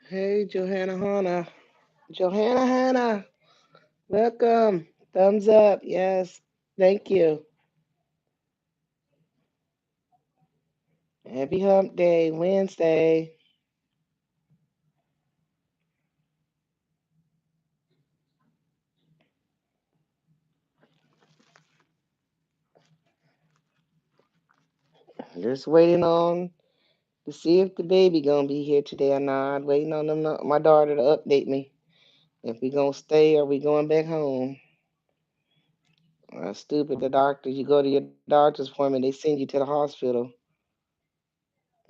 Hey, Johanna Hanna. Johanna Hanna. Welcome. Thumbs up. Yes. Thank you. Happy Hump Day, Wednesday. Just waiting on to see if the baby gonna be here today or not. Waiting on them, my daughter to update me if we gonna stay or we going back home. Stupid, the doctor. You go to your doctor's appointment, they send you to the hospital,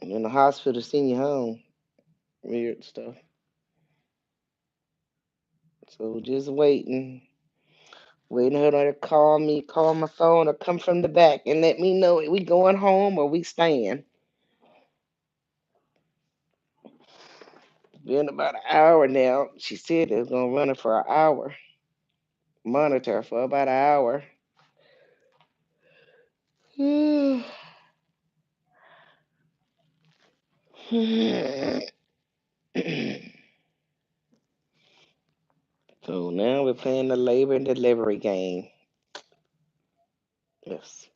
and then the hospital send you home. Weird stuff. So just waiting her to call me, call my phone, or come from the back and let me know if we going home or we staying. Been about an hour now. She said they was gonna run her for an hour, monitor her for about an hour. So now we're playing the labor and delivery game. Yes.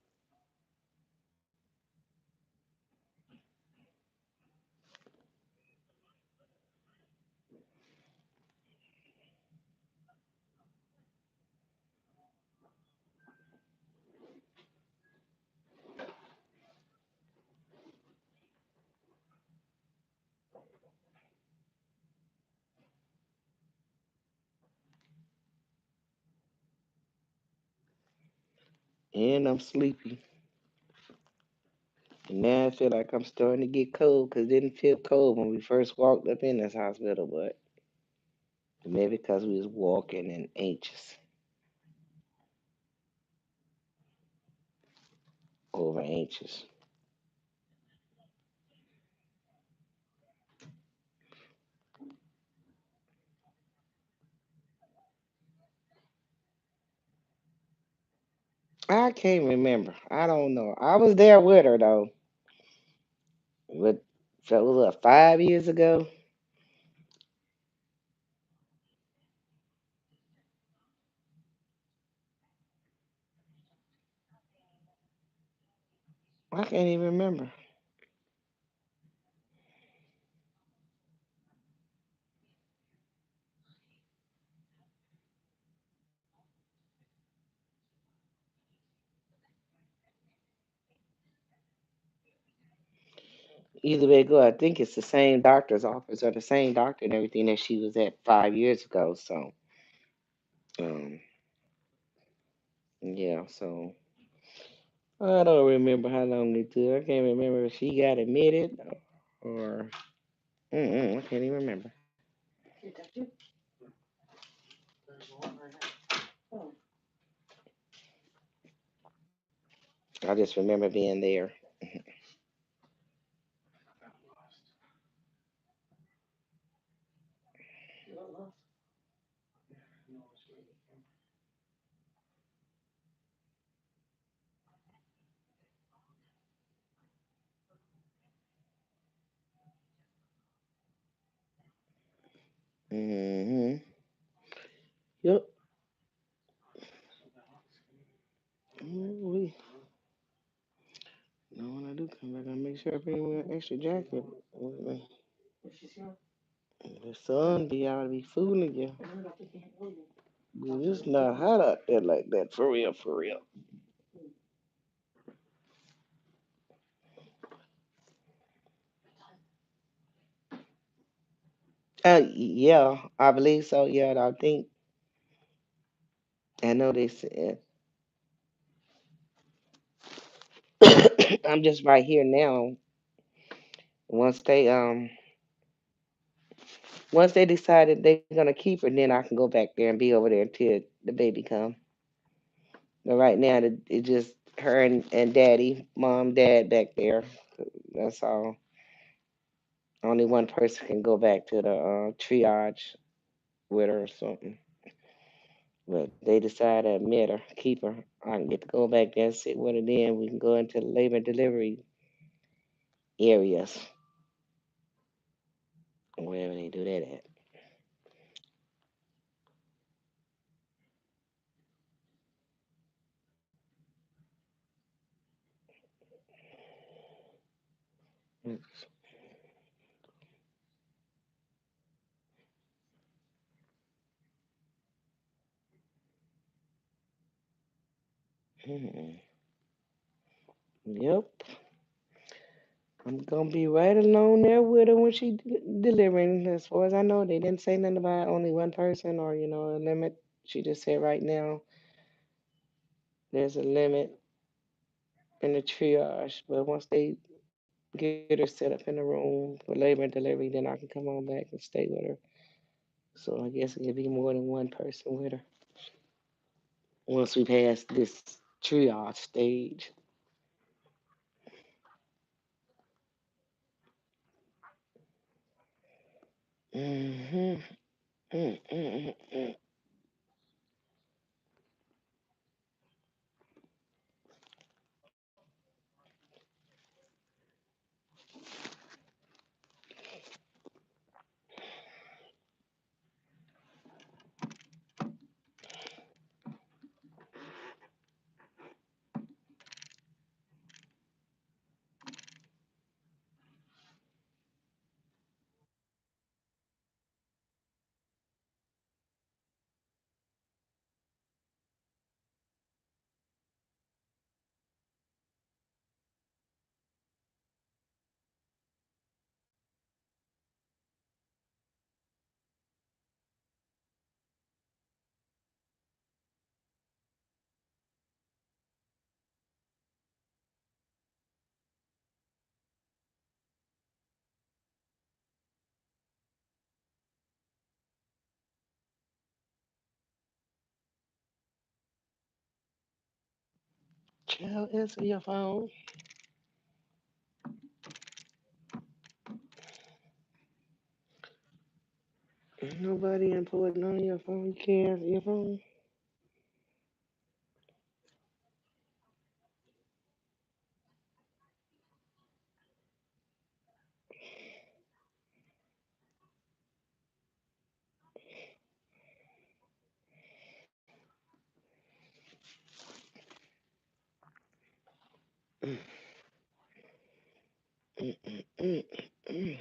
And I'm sleepy. And now I feel like I'm starting to get cold because it didn't feel cold when we first walked up in this hospital, but maybe because we was walking and anxious, over anxious. I can't remember. I don't know. I was there with her though. What, so was it 5 years ago? I can't even remember. Either way it go, I think it's the same doctor's office or the same doctor and everything that she was at 5 years ago. So, um, yeah. So I don't remember how long they took. I can't remember if she got admitted or I can't even remember. I just remember being there. Hmm. Yep. We. No, when I do come back, I make sure I bring me an extra jacket with me. The sun be out to be fooling you. But it's not hot out there like that, for real, for real. Yeah, I believe so. Yeah, I think I know they said. I'm just right here now. Once they once they decided they're gonna keep her, then I can go back there and be over there until the baby come. But right now, it just her and daddy, mom, dad back there. That's all. Only one person can go back to the triage with her or something. But they decide to admit her, keep her. I can get to go back there and sit with her. Then we can go into the labor and delivery areas. Wherever they do that at. Mm-mm. Yep. I'm gonna be right along there with her when she delivering. As far as I know, they didn't say nothing about only one person or a limit. She just said right now there's a limit in the triage, but once they get her set up in the room for labor and delivery, then I can come on back and stay with her. So I guess it could be more than one person with her once we pass this triage stage. Mm-hmm. Mm-mm-mm-mm. Child, answer your phone. Ain't nobody important on your phone. You can't answer your phone. Mm, mm, mm, mm, mm.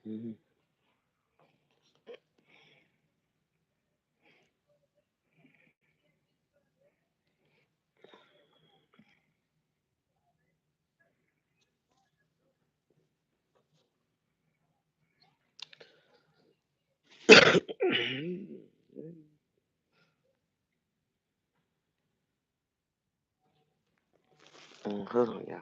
Mhm. Hold on, y'all.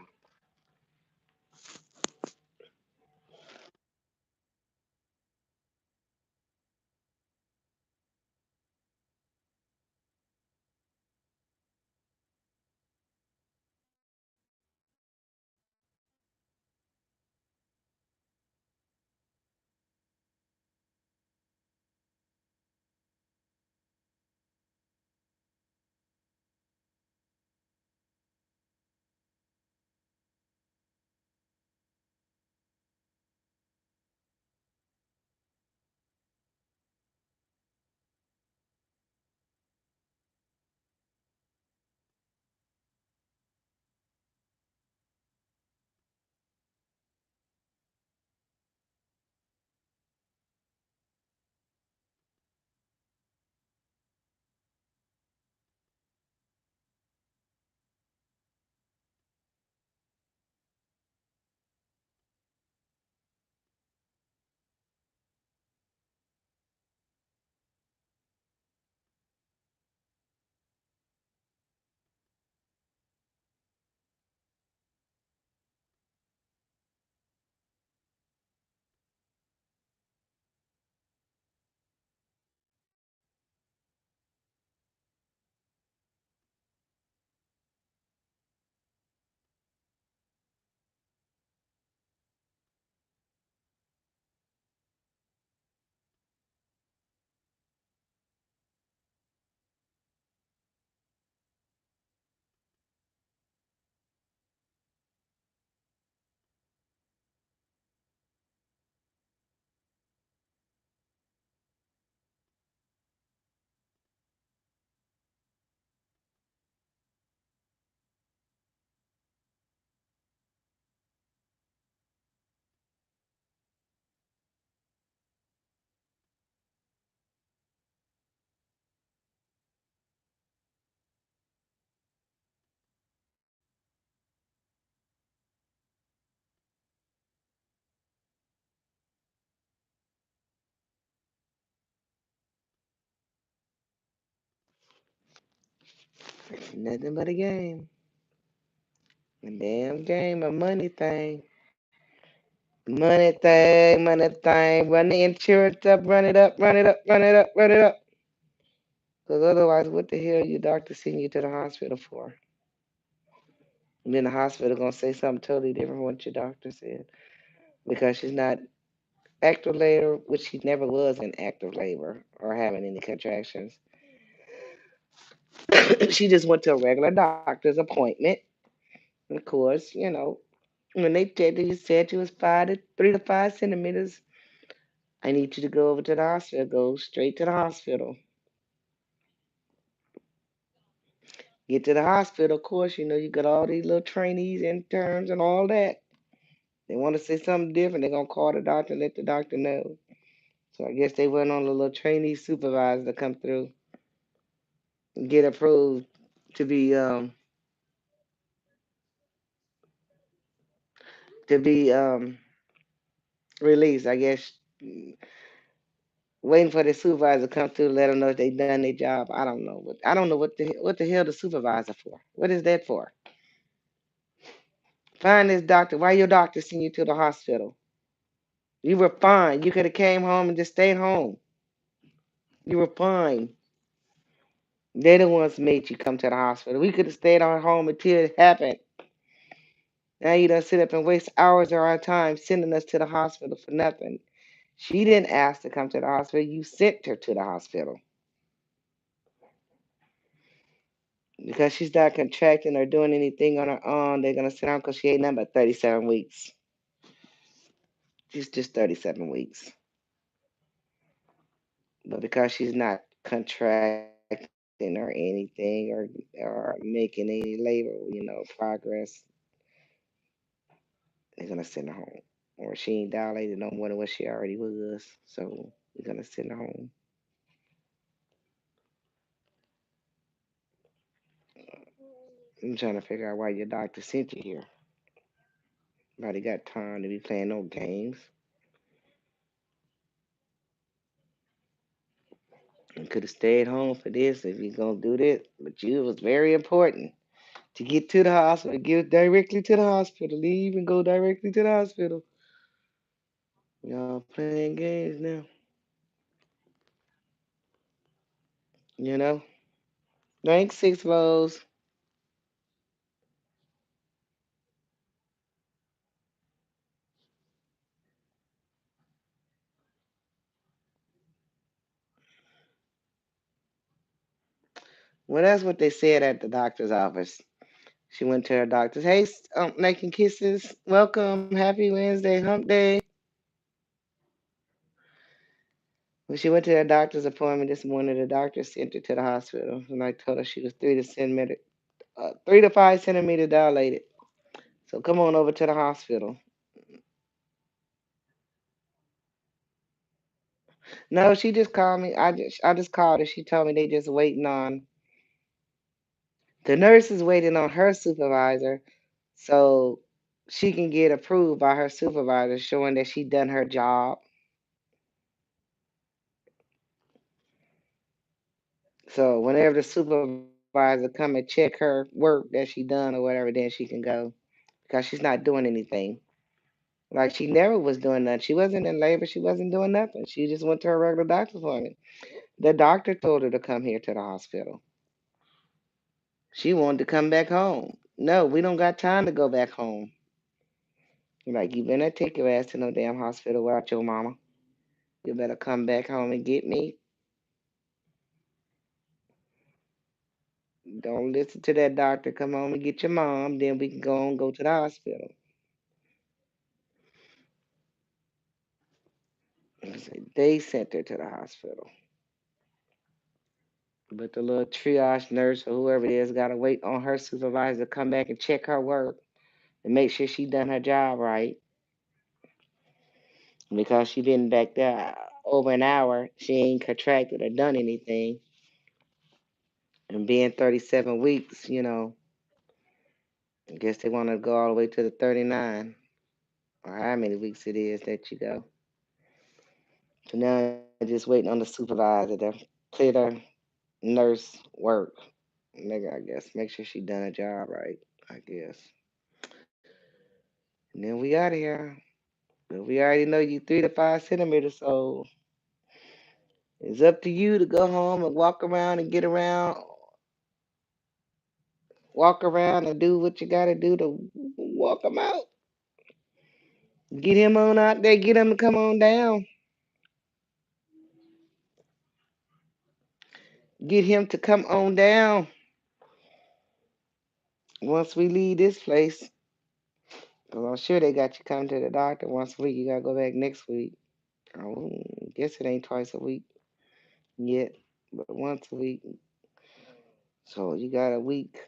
Nothing but a game. A damn game, a money thing. Money thing. Run the insurance up, run it up, run it up, run it up, run it up. Because otherwise, what the hell your doctor sending you to the hospital for? And then the hospital gonna say something totally different from what your doctor said. Because she's not active labor, which she never was in active labor or having any contractions. She just went to a regular doctor's appointment. And of course, when they checked it, you said you was 3 to 5 centimeters. I need you to go over to the hospital. Go straight to the hospital. Get to the hospital. Of course, you got all these little trainees, interns, and all that. They want to say something different. They're gonna call the doctor and let the doctor know. So I guess they went on a little trainee supervisor to come through and get approved to be released. I guess waiting for the supervisor to come through to let them know if they done their job. I don't know what the hell the supervisor for. What is that for? Find this doctor. Why your doctor send you to the hospital? You were fine. You could have came home and just stayed home. You were fine. They the ones made you come to the hospital. We could have stayed on home until it happened. Now you done sit up and waste hours of our time sending us to the hospital for nothing. She didn't ask to come to the hospital. You sent her to the hospital because she's not contracting or doing anything on her own. They're gonna sit down because she ain't nothing but 37 weeks. She's just 37 weeks. But because she's not contracting or anything or making any labor, progress, they're gonna send her home. Or she ain't dilated no more than what she already was. So we're gonna send her home. I'm trying to figure out why your doctor sent you here. Nobody got time to be playing no games. You could have stayed home for this if you're gonna do this. But you it was very important to get to the hospital, get directly to the hospital, leave and go directly to the hospital. Y'all playing games now. You know? Drink 6 lows. Well, that's what they said at the doctor's office. She went to her doctor's. Hey, making kisses. Welcome. Happy Wednesday, hump day. When she went to her doctor's appointment this morning, the doctor sent her to the hospital, and I told her she was 3 to 5 centimeter dilated. So come on over to the hospital. No, she just called me. I just called her. She told me they just waiting on the nurse is waiting on her supervisor, so she can get approved by her supervisor, showing that she done her job. So whenever the supervisor come and check her work that she done or whatever, then she can go because she's not doing anything. Like she never was doing nothing. She wasn't in labor. She wasn't doing nothing. She just went to her regular doctor's appointment. The doctor told her to come here to the hospital. She wanted to come back home. No, we don't got time to go back home. Like you better not take your ass to no damn hospital without your mama. You better come back home and get me. Don't listen to that doctor. Come home and get your mom. Then we can go and go to the hospital. They sent her to the hospital. But the little triage nurse or whoever it is got to wait on her supervisor to come back and check her work and make sure she done her job right. Because she been back there over an hour, she ain't contracted or done anything. And being 37 weeks, I guess they want to go all the way to the 39 or how many weeks it is that you go. So now just waiting on the supervisor to clear the nurse work. Nigga, I guess make sure she done a job right. I guess. And then we out of here. But we already know you 3 to 5 centimeters, so it's up to you to go home and walk around and get around, walk around and do what you gotta do to walk him out. Get him on out there. Get him to come on down. Get him to come on down. Once we leave this place, 'cause I'm sure they got you come to the doctor once a week. You gotta go back next week. I guess it ain't twice a week yet, but once a week. So you got a week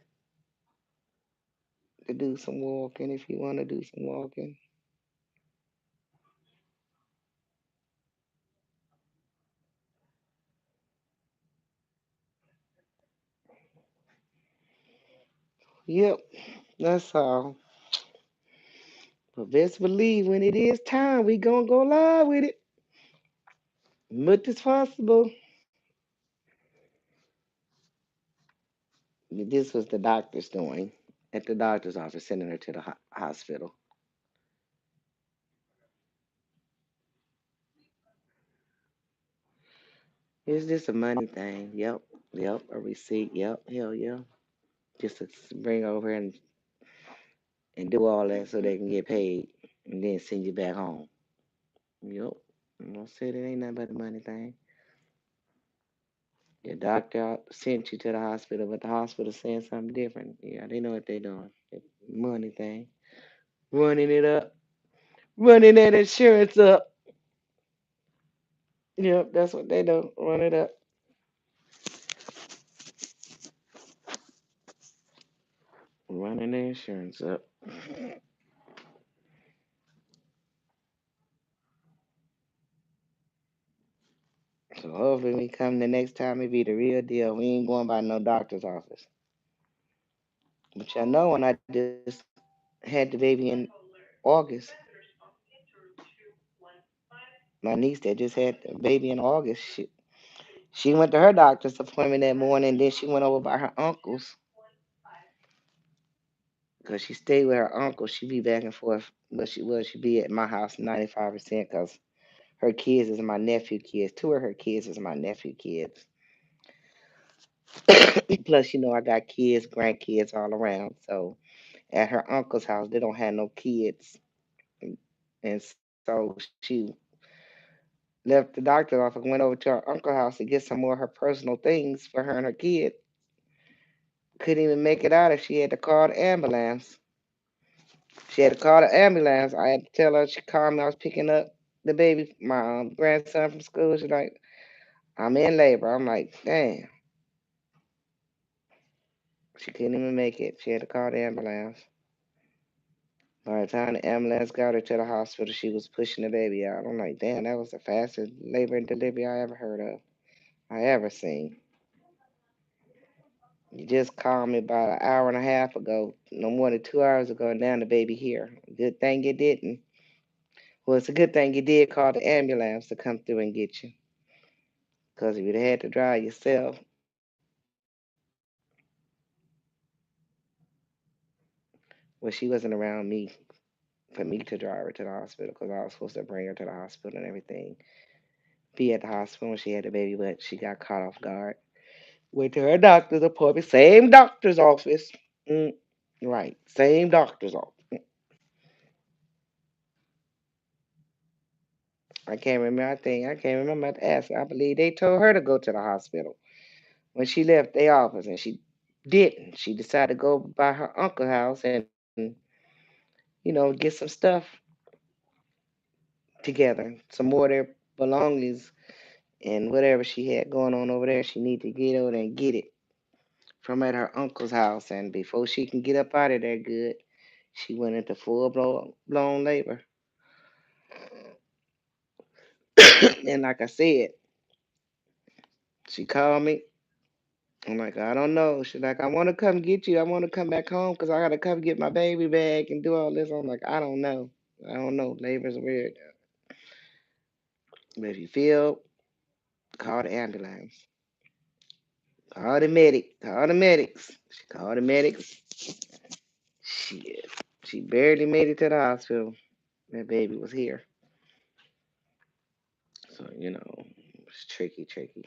to do some walking if you want to do some walking. Yep, that's all. But best believe when it is time, we gonna go live with it. Much as possible. This was the doctor's doing at the doctor's office, sending her to the hospital. It's just a money thing. Yep, yep, a receipt. Yep, hell yeah. Just to bring over and do all that so they can get paid and then send you back home. Yep. I said it ain't nothing but a money thing. Your doctor sent you to the hospital, but the hospital saying something different. Yeah, they know what they're doing. Money thing. Running it up. Running that insurance up. Yep, that's what they do. Run it up. Running the insurance up. So hopefully we come the next time it be the real deal. We ain't going by no doctor's office. But y'all know when I just had the baby in August, my niece that just had the baby in August, she went to her doctor's appointment that morning. Then she went over by her uncle's because she stayed with her uncle. She be back and forth, but she be at my house 95% because her kids is my nephew kids. Two of her kids is my nephew kids. Plus, I got kids, grandkids all around. So at her uncle's house, they don't have no kids, and so she left the doctor's office, went over to her uncle's house to get some more of her personal things for her and her kid. Couldn't even make it out if she had to call the ambulance. She had to call the ambulance. I had to tell her. She called me. I was picking up the baby, my grandson from school. She's like, "I'm in labor." I'm like, "Damn." She couldn't even make it. She had to call the ambulance. By the time the ambulance got her to the hospital, she was pushing the baby out. I'm like, "Damn, that was the fastest labor and delivery I ever heard of. I ever seen." You just called me about an hour and a half ago, no more than 2 hours ago, and now the baby here. Good thing you didn't. Well, it's a good thing you did call the ambulance to come through and get you. Because if you'd had to drive yourself, well, she wasn't around me for me to drive her to the hospital because I was supposed to bring her to the hospital and everything. Be at the hospital when she had the baby, but she got caught off guard. Went to her doctor's appointment, same doctor's office. Mm, right, same doctor's office. I can't remember. I can't remember to ask her. I believe they told her to go to the hospital when she left their office, and she didn't. She decided to go by her uncle's house and get some stuff together, some more of their belongings and whatever she had going on over there. She need to get over there and get it from at her uncle's house. And before she can get up out of there good, she went into full blown labor. And like I said, she called me. I'm like, I don't know. She's like, I want to come get you. I want to come back home because I got to come get my baby back and do all this. I'm like, I don't know. I don't know. Labor's weird. But if you feel, call the ambulance. Call the medic. Call the medics. She called the medics. Shit. She barely made it to the hospital. That baby was here. So, it's tricky, tricky.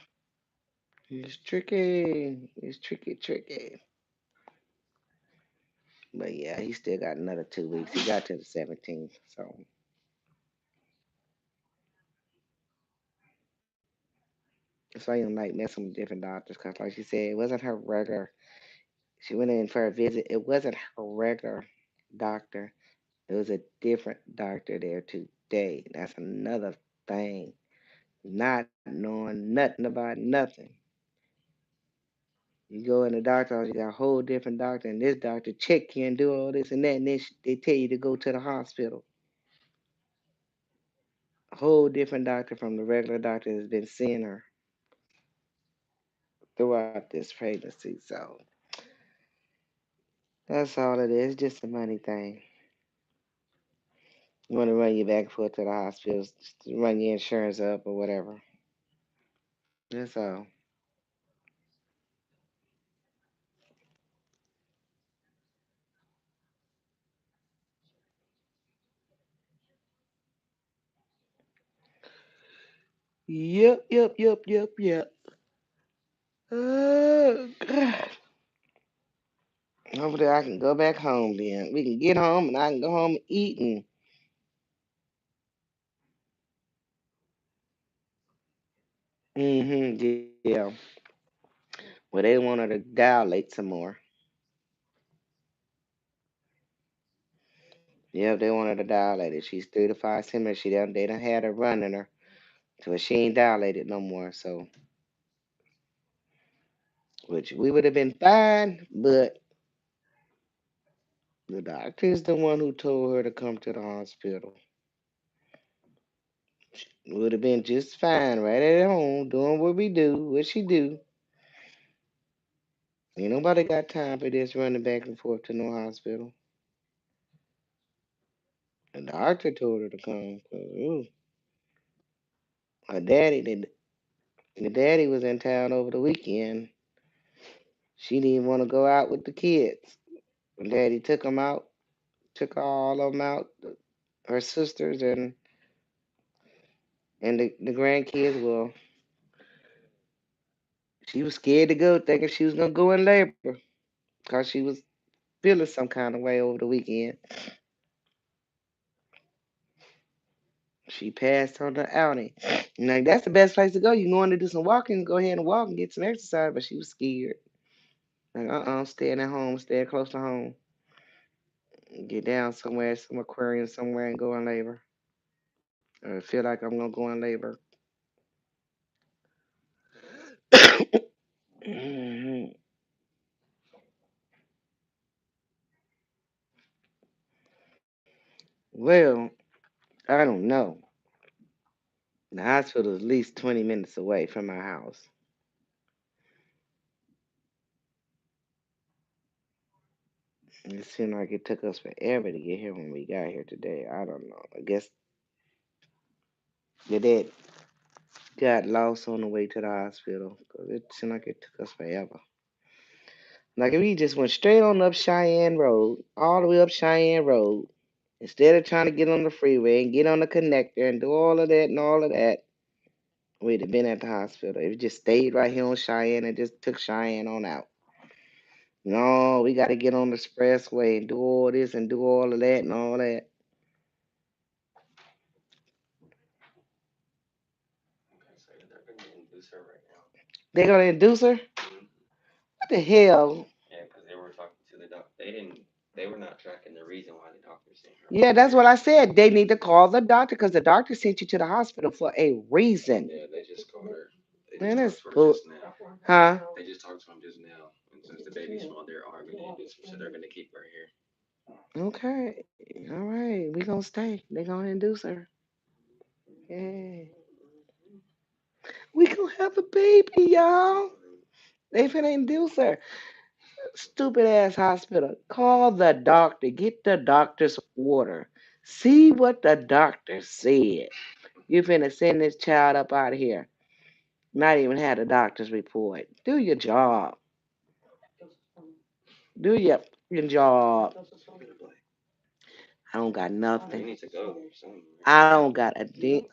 It's tricky. It's tricky, tricky. But yeah, he still got another 2 weeks. He got to the 17th. So that's why you don't like messing with different doctors. Because, like she said, it wasn't her regular. She went in for a visit. It wasn't her regular doctor. It was a different doctor there today. That's another thing. Not knowing nothing about nothing. You go in the doctor, you got a whole different doctor, and this doctor check you and do all this and that, and then they tell you to go to the hospital. A whole different doctor from the regular doctor has been seeing her throughout this pregnancy. So that's all it is, just a money thing. You want to run you back and forth to the hospital, run your insurance up or whatever. That's all. Yep, yep, yep, yep, yep. God. Hopefully I can go back home then. We can get home and I can go home and eat and yeah. Well they want her to dilate some more. Yeah, they want her to dilate it. She's 3 to 5 centimeters. They done had her running her. So she ain't dilated no more. So which we would have been fine, but the doctor is the one who told her to come to the hospital. Would have been just fine right at home doing what we do, what she do. Ain't nobody got time for this running back and forth to no hospital. The doctor told her to come. 'Cause, ooh, her daddy, the daddy was in town over the weekend. She didn't want to go out with the kids. And daddy took them out, took all of them out, her sisters and the grandkids. Well, she was scared to go, thinking she was gonna go in labor because she was feeling some kind of way over the weekend. She passed on the outing. Like that's the best place to go. You going to do some walking, go ahead and walk and get some exercise. But she was scared. Like I'm staying at home, staying close to home. Get down somewhere, some aquarium somewhere, and go in labor. Or feel like I'm gonna go in labor. Mhm. Well, I don't know. The hospital is at least 20 minutes away from my house. It seemed like it took us forever to get here when we got here today. I don't know. I guess the dad got lost on the way to the hospital because it seemed like it took us forever. Like if we just went straight on up Cheyenne Road, all the way up Cheyenne Road, instead of trying to get on the freeway and get on the connector and do all of that and all of that, we'd have been at the hospital. If we just stayed right here on Cheyenne and just took Cheyenne on out. No, we got to get on the expressway and do all this and do all of that and all that. They're gonna induce her. What the hell? Yeah, that's what I said. They need to call the doctor because the doctor sent you to the hospital for a reason. Man, that's bull. Huh? Okay. All right. We gonna stay. They gonna induce her. Yeah. We gonna have a baby, y'all. They finna induce her. Stupid ass hospital. Call the doctor. Get the doctor's order. See what the doctor said. You finna send this child up out of here. Not even had a doctor's report. Do your job. Do your job. I don't got nothing. I don't got a thing.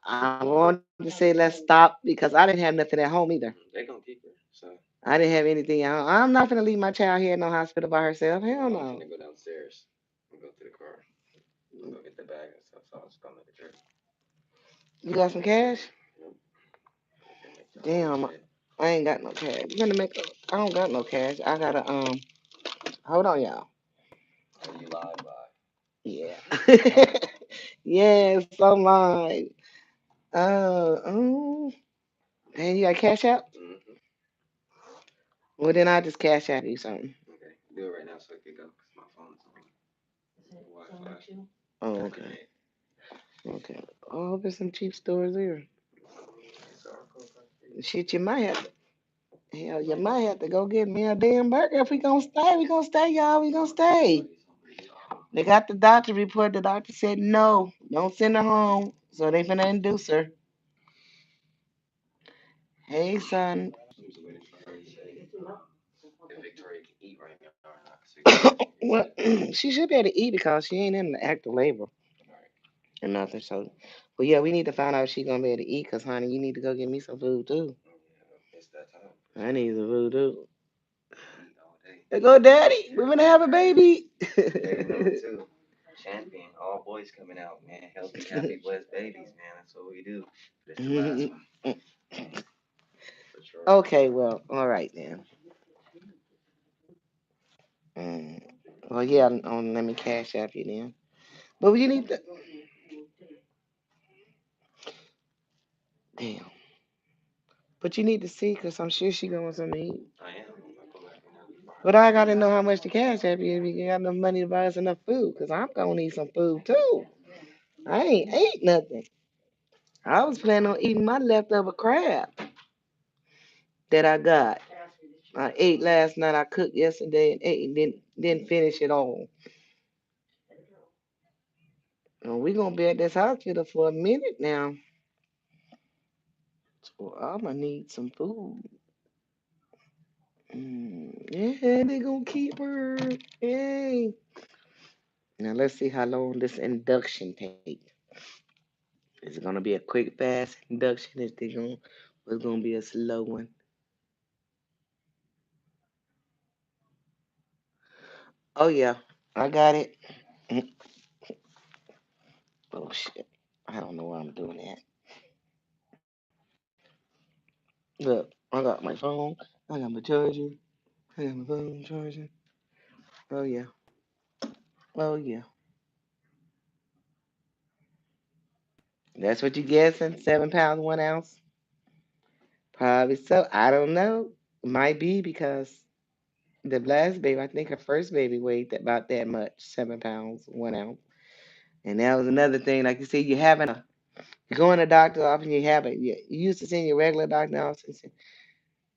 I wanted to say let's stop because I didn't have nothing at home either. I didn't have anything at home. I'm not gonna leave my child here in no hospital by herself. Hell no. You got some cash? Damn, I ain't got no cash. You gonna make? I don't got no cash. I gotta Hold on, y'all. Yeah. Yes, I'm lying. And you got cash out? Well, then I just cash out you something. Oh, okay. Okay. Oh, there's some cheap stores here. Shit, you might have. Hell, you might have to go get me a damn burger. If we gonna stay, we gonna stay, y'all. We gonna stay. They got the doctor report. The doctor said no, don't send her home. So they finna induce her. Hey, son. Well, she should be able to eat because she ain't in the active labor or nothing. So, but yeah, we need to find out if she gonna be able to eat. Cause honey, you need to go get me some food too. I need some food too. There go, daddy. We're gonna have a baby. Okay, well, all right then. Mm. Well, yeah, let me cash app you then. But you need to, damn. But you need to see, cause I'm sure she going something to eat. But I gotta know how much to cash app you if you got enough money to buy us enough food, cause I'm gonna need some food too. I ain't ate nothing. I was planning on eating my leftover crab that I got. I ate last night. I cooked yesterday and ate, and didn't finish it all. And we gonna be at this hospital for a minute now. So I'm gonna need some food. Yeah, they gonna keep her. Yay. Now let's see how long this induction take. Is it gonna be a quick, fast induction? Or it's gonna be a slow one? Oh yeah, I got it. Mm. Oh shit. I don't know why I'm doing that. Look, I got my phone. I got my charger. I got my phone charger. Oh yeah. Oh yeah. That's what you guessing? 7 pounds, 1 ounce? Probably so. I don't know. Might be because the last baby, I think her first baby weighed about that much, 7 pounds, 1 ounce. And that was another thing. Like you said, you go in the doctor's office, you have it. You used to see your regular doctor office.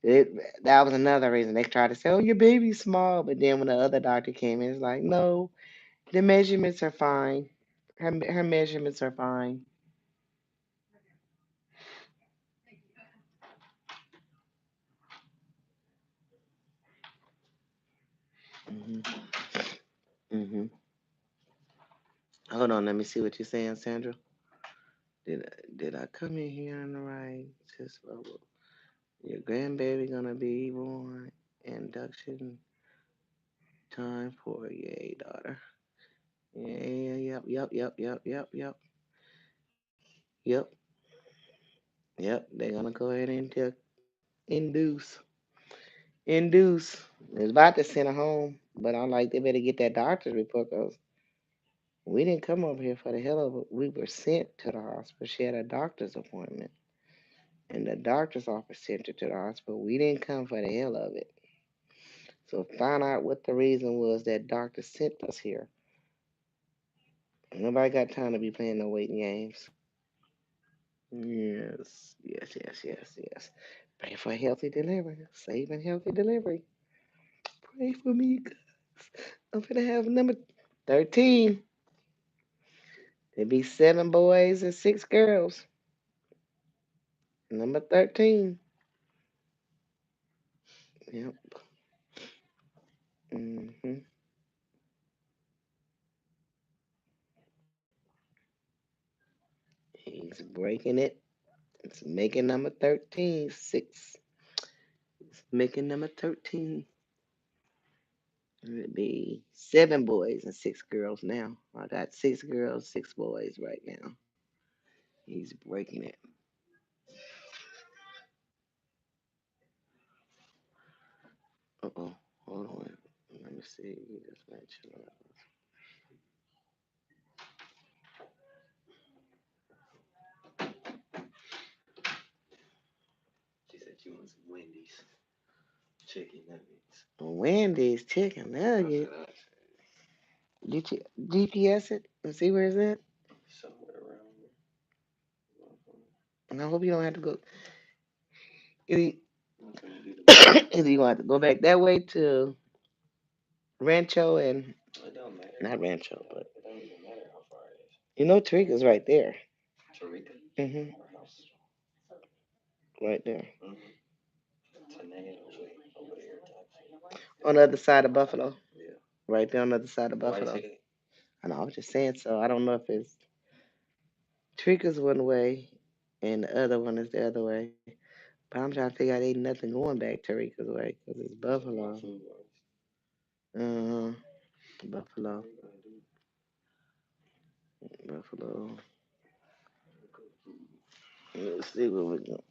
It, that was another reason they tried to say, "Oh, your baby's small," but then when the other doctor came in, it's like, "No, the measurements are fine. Her measurements are fine." Hmm. Hmm. Hold on, let me see what you're saying, Sandra. Did I come in here on the right? Just your grandbaby gonna be born. Induction time for yay daughter. Yeah, yep. Yep, yep. They're gonna go ahead and induce. Induce. It's about to send her home, but I'm like, they better get that doctor's report because we didn't come over here for the hell of it. We were sent to the hospital. She had a doctor's appointment, and the doctor's office sent her to the hospital. We didn't come for the hell of it. So find out what the reason was that doctor sent us here. Nobody got time to be playing no waiting games. Yes. Pray for a healthy delivery. Safe and healthy delivery. Pray for me, 'cause I'm gonna have number 13. There'd be 7 boys and 6 girls. Number 13. Yep. Hmm. He's breaking it. It's making number 13. Six. It's making number 13. It'd be seven boys and six girls now. I got six girls, six boys right now. He's breaking it. Uh-oh. Hold on. Let me see. Just make sure. Wendy's chicken nuggets. Did you GPS it and see where it's at? And I hope you don't have to go. Either, either you gonna have to go back that way to Rancho and not Rancho, but Tarika's right there. Hmm. Right there on the other side of Buffalo. Right there on the other side of Buffalo. I know. I was just saying so. I don't know if it's Tarika's one way and the other one is the other way. But I'm trying to figure out ain't nothing going back Tarika's way because it's Buffalo. Uh, Buffalo. Buffalo. Let's see what we got.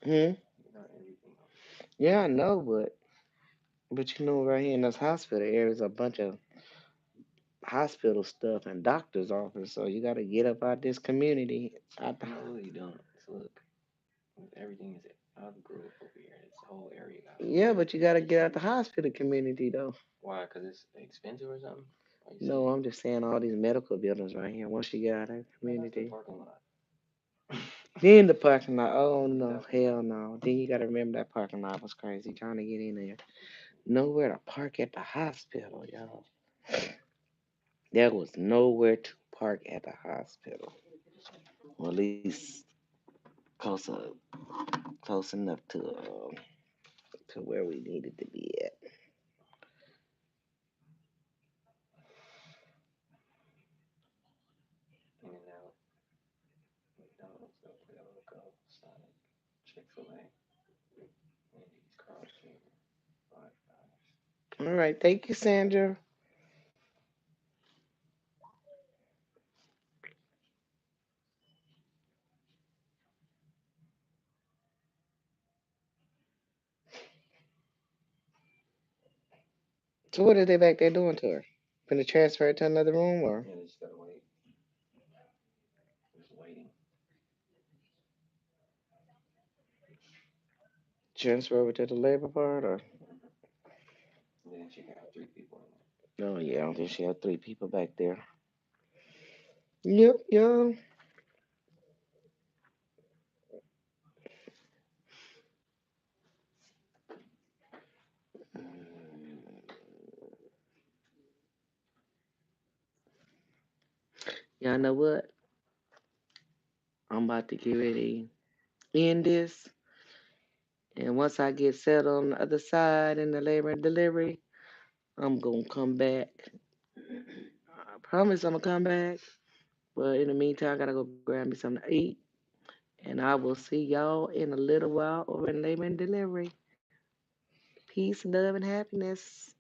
Hmm? Yeah, I know, but right here in this hospital area is a bunch of hospital stuff and doctor's office, so you got to get up out this community. Out the, yeah, but you got to get out the hospital community though. No, I'm just saying all these medical buildings right here. Once you get out of that community, then the parking lot. Oh no, hell no. Then you got to remember that parking lot was crazy trying to get in there. Nowhere to park at the hospital, y'all. There was nowhere to park at the hospital. Or at least close up, close enough to where we needed to be at. All right, thank you, Sandra. So what are they back there doing to her? Gonna transfer her to another room or transfer over to the labor part or? Oh yeah, I don't think she had three people back there. Yep, yeah. Y'all know what? I'm about to get ready end this, and once I get settled on the other side in the labor and delivery, I'm gonna come back. I promise I'm gonna come back. But in the meantime, I gotta go grab me something to eat. And I will see y'all in a little while over in labor and delivery. Peace, love, and happiness.